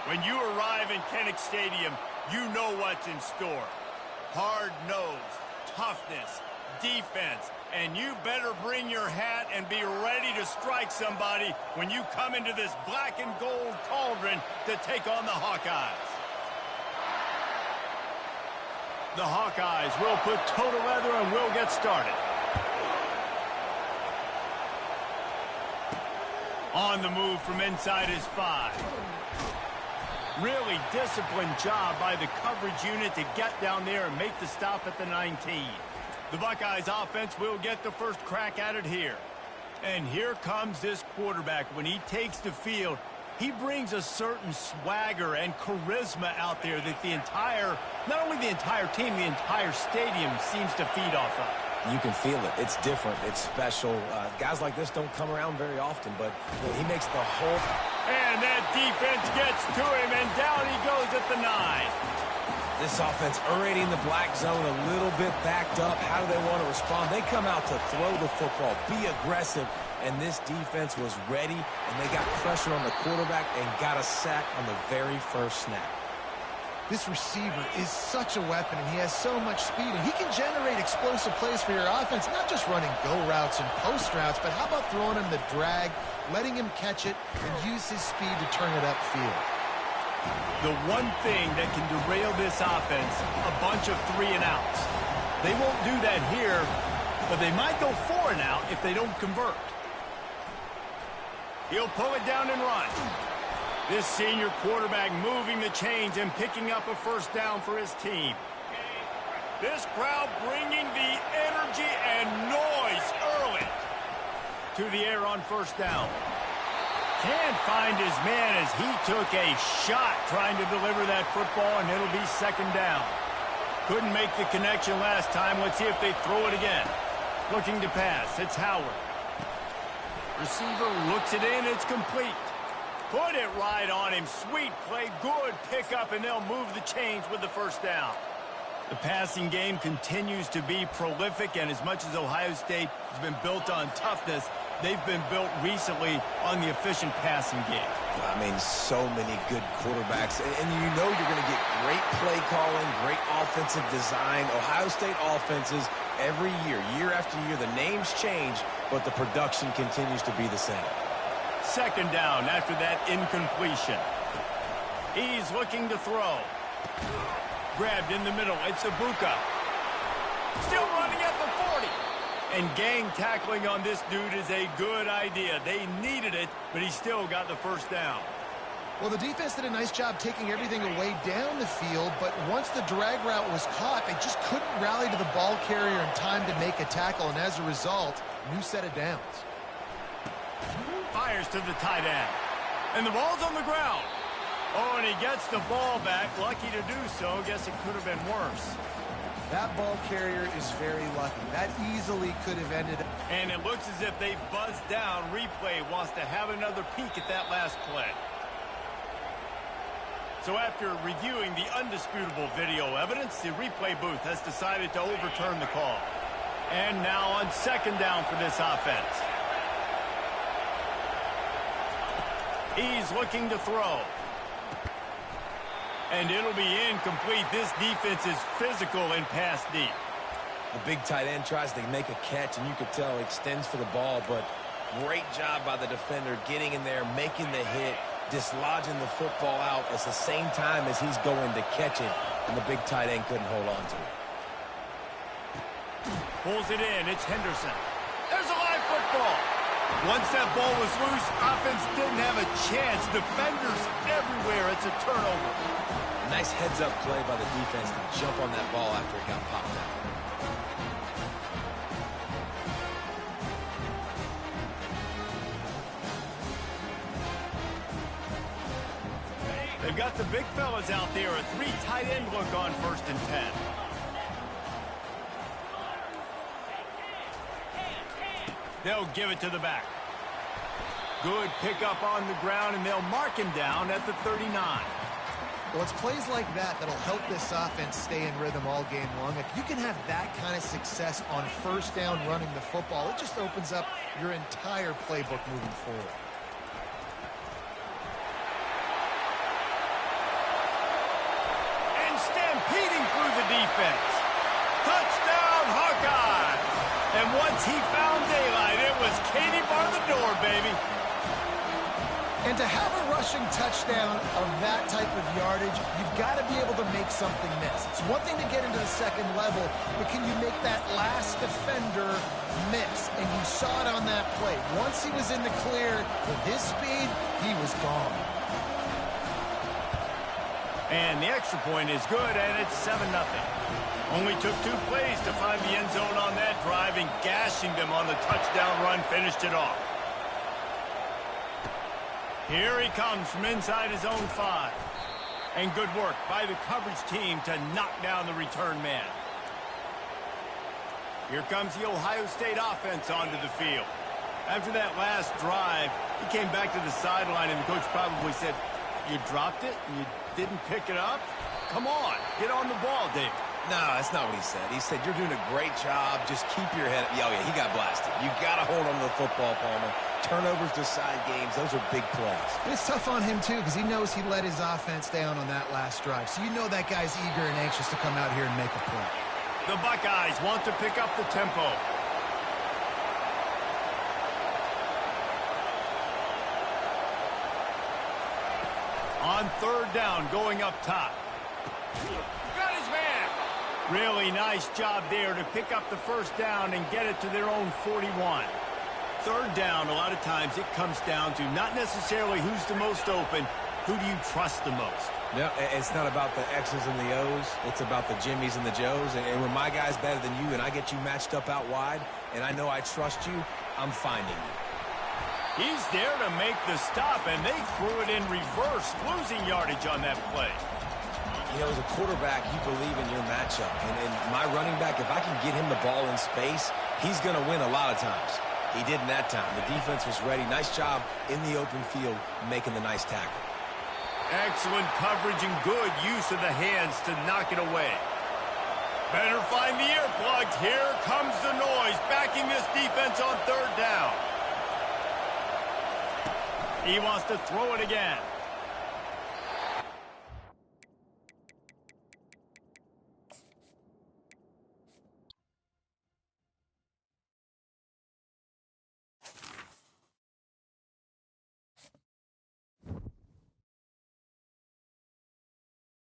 When you arrive in Kinnick Stadium, you know what's in store. Hard nose, toughness, defense, and you better bring your hat and be ready to strike somebody when you come into this black and gold cauldron to take on the Hawkeyes. The Hawkeyes will put total leather and will get started. On the move from inside his 5. Really disciplined job by the coverage unit to get down there and make the stop at the 19. The Buckeyes offense will get the first crack at it here. And here comes this quarterback. When he takes the field, he brings a certain swagger and charisma out there that not only the entire team, the entire stadium seems to feed off of. You can feel it. It's different. It's special. Guys like this don't come around very often, but he makes the whole... And that defense gets to him, and down he goes at the 9. This offense already in the black zone, a little bit backed up. How do they want to respond? They come out to throw the football, be aggressive, and this defense was ready, and they got pressure on the quarterback and got a sack on the very first snap. This receiver is such a weapon, and he has so much speed, and he can generate explosive plays for your offense, not just running go routes and post routes, but how about throwing him the drag, letting him catch it, and use his speed to turn it upfield. The one thing that can derail this offense, a bunch of 3-and-outs. They won't do that here, but they might go 4-and-out if they don't convert. He'll pull it down and run. This senior quarterback moving the chains and picking up a first down for his team. This crowd bringing the energy and noise early. To the air on first down. Can't find his man as he took a shot trying to deliver that football, and it'll be second down. Couldn't make the connection last time. Let's see if they throw it again. Looking to pass. It's Howard. Receiver looks it in. It's complete. Put it right on him. Sweet play. Good pickup, and they'll move the chains with the first down. The passing game continues to be prolific, and as much as Ohio State has been built on toughness, they've been built recently on the efficient passing game. I mean, so many good quarterbacks, and you know you're going to get great play calling, great offensive design. Ohio State offenses every year, year after year, the names change, but the production continues to be the same. Second down after that incompletion. He's looking to throw. Grabbed in the middle. It's Ibuka. Still running at the 40. And gang tackling on this dude is a good idea. They needed it, but he still got the first down. Well, the defense did a nice job taking everything away down the field, but once the drag route was caught, they just couldn't rally to the ball carrier in time to make a tackle, and as a result, new set of downs. Fires to the tight end. And the ball's on the ground. Oh, and he gets the ball back. Lucky to do so. Guess it could have been worse. That ball carrier is very lucky. That easily could have ended up. And it looks as if they buzzed down. Replay wants to have another peek at that last play. So after reviewing the undisputable video evidence, the replay booth has decided to overturn the call. And now on second down for this offense. He's looking to throw. And it'll be incomplete. This defense is physical and pass deep. The big tight end tries to make a catch, and you could tell he extends for the ball, but great job by the defender getting in there, making the hit, dislodging the football out at the same time as he's going to catch it, and the big tight end couldn't hold on to it. Pulls it in. It's Henderson. There's a live football. Once that ball was loose, offense didn't have a chance. Defenders everywhere. It's a turnover. Nice heads-up play by the defense to jump on that ball after it got popped out. They've got the big fellas out there. A 3 tight end look on 1st and 10. They'll give it to the back. Good pickup on the ground, and they'll mark him down at the 39. Well, it's plays like that that'll help this offense stay in rhythm all game long. If you can have that kind of success on first down running the football, it just opens up your entire playbook moving forward. defense. Touchdown, Hawkeye! And once he found daylight, it was Katie bar the door, baby. And to have a rushing touchdown of that type of yardage, you've got to be able to make something miss. It's one thing to get into the second level, but can you make that last defender miss? And you saw it on that play. Once he was in the clear, with his speed, he was gone. And the extra point is good, and it's 7-0. Only took 2 plays to find the end zone on that drive, and gashing them on the touchdown run finished it off. Here he comes from inside his own 5. And good work by the coverage team to knock down the return man. Here comes the Ohio State offense onto the field. After that last drive, he came back to the sideline, and the coach probably said, "You dropped it? You didn't pick it up? Come on, get on the ball, David." No, that's not what he said. He said, "You're doing a great job. Just keep your head up." Oh, yeah, he got blasted. You got to hold on to the football, Palmer. Turnovers decide games. Those are big plays. And it's tough on him, too, because he knows he let his offense down on that last drive. So you know that guy's eager and anxious to come out here and make a play. The Buckeyes want to pick up the tempo. On 3rd down, going up top. Got his man. Really nice job there to pick up the first down and get it to their own 41. 3rd down, a lot of times it comes down to not necessarily who's the most open, who do you trust the most? No, it's not about the X's and the O's. It's about the Jimmies and the Joes. And when my guy's better than you and I get you matched up out wide and I know I trust you, I'm finding you. He's there to make the stop, and they threw it in reverse, losing yardage on that play. You know, as a quarterback, you believe in your matchup. And my running back, if I can get him the ball in space, he's going to win a lot of times. He did in that time. The defense was ready. Nice job in the open field making the nice tackle. Excellent coverage and good use of the hands to knock it away. Better find the earplugs. Here comes the noise, backing this defense on 3rd down. He wants to throw it again.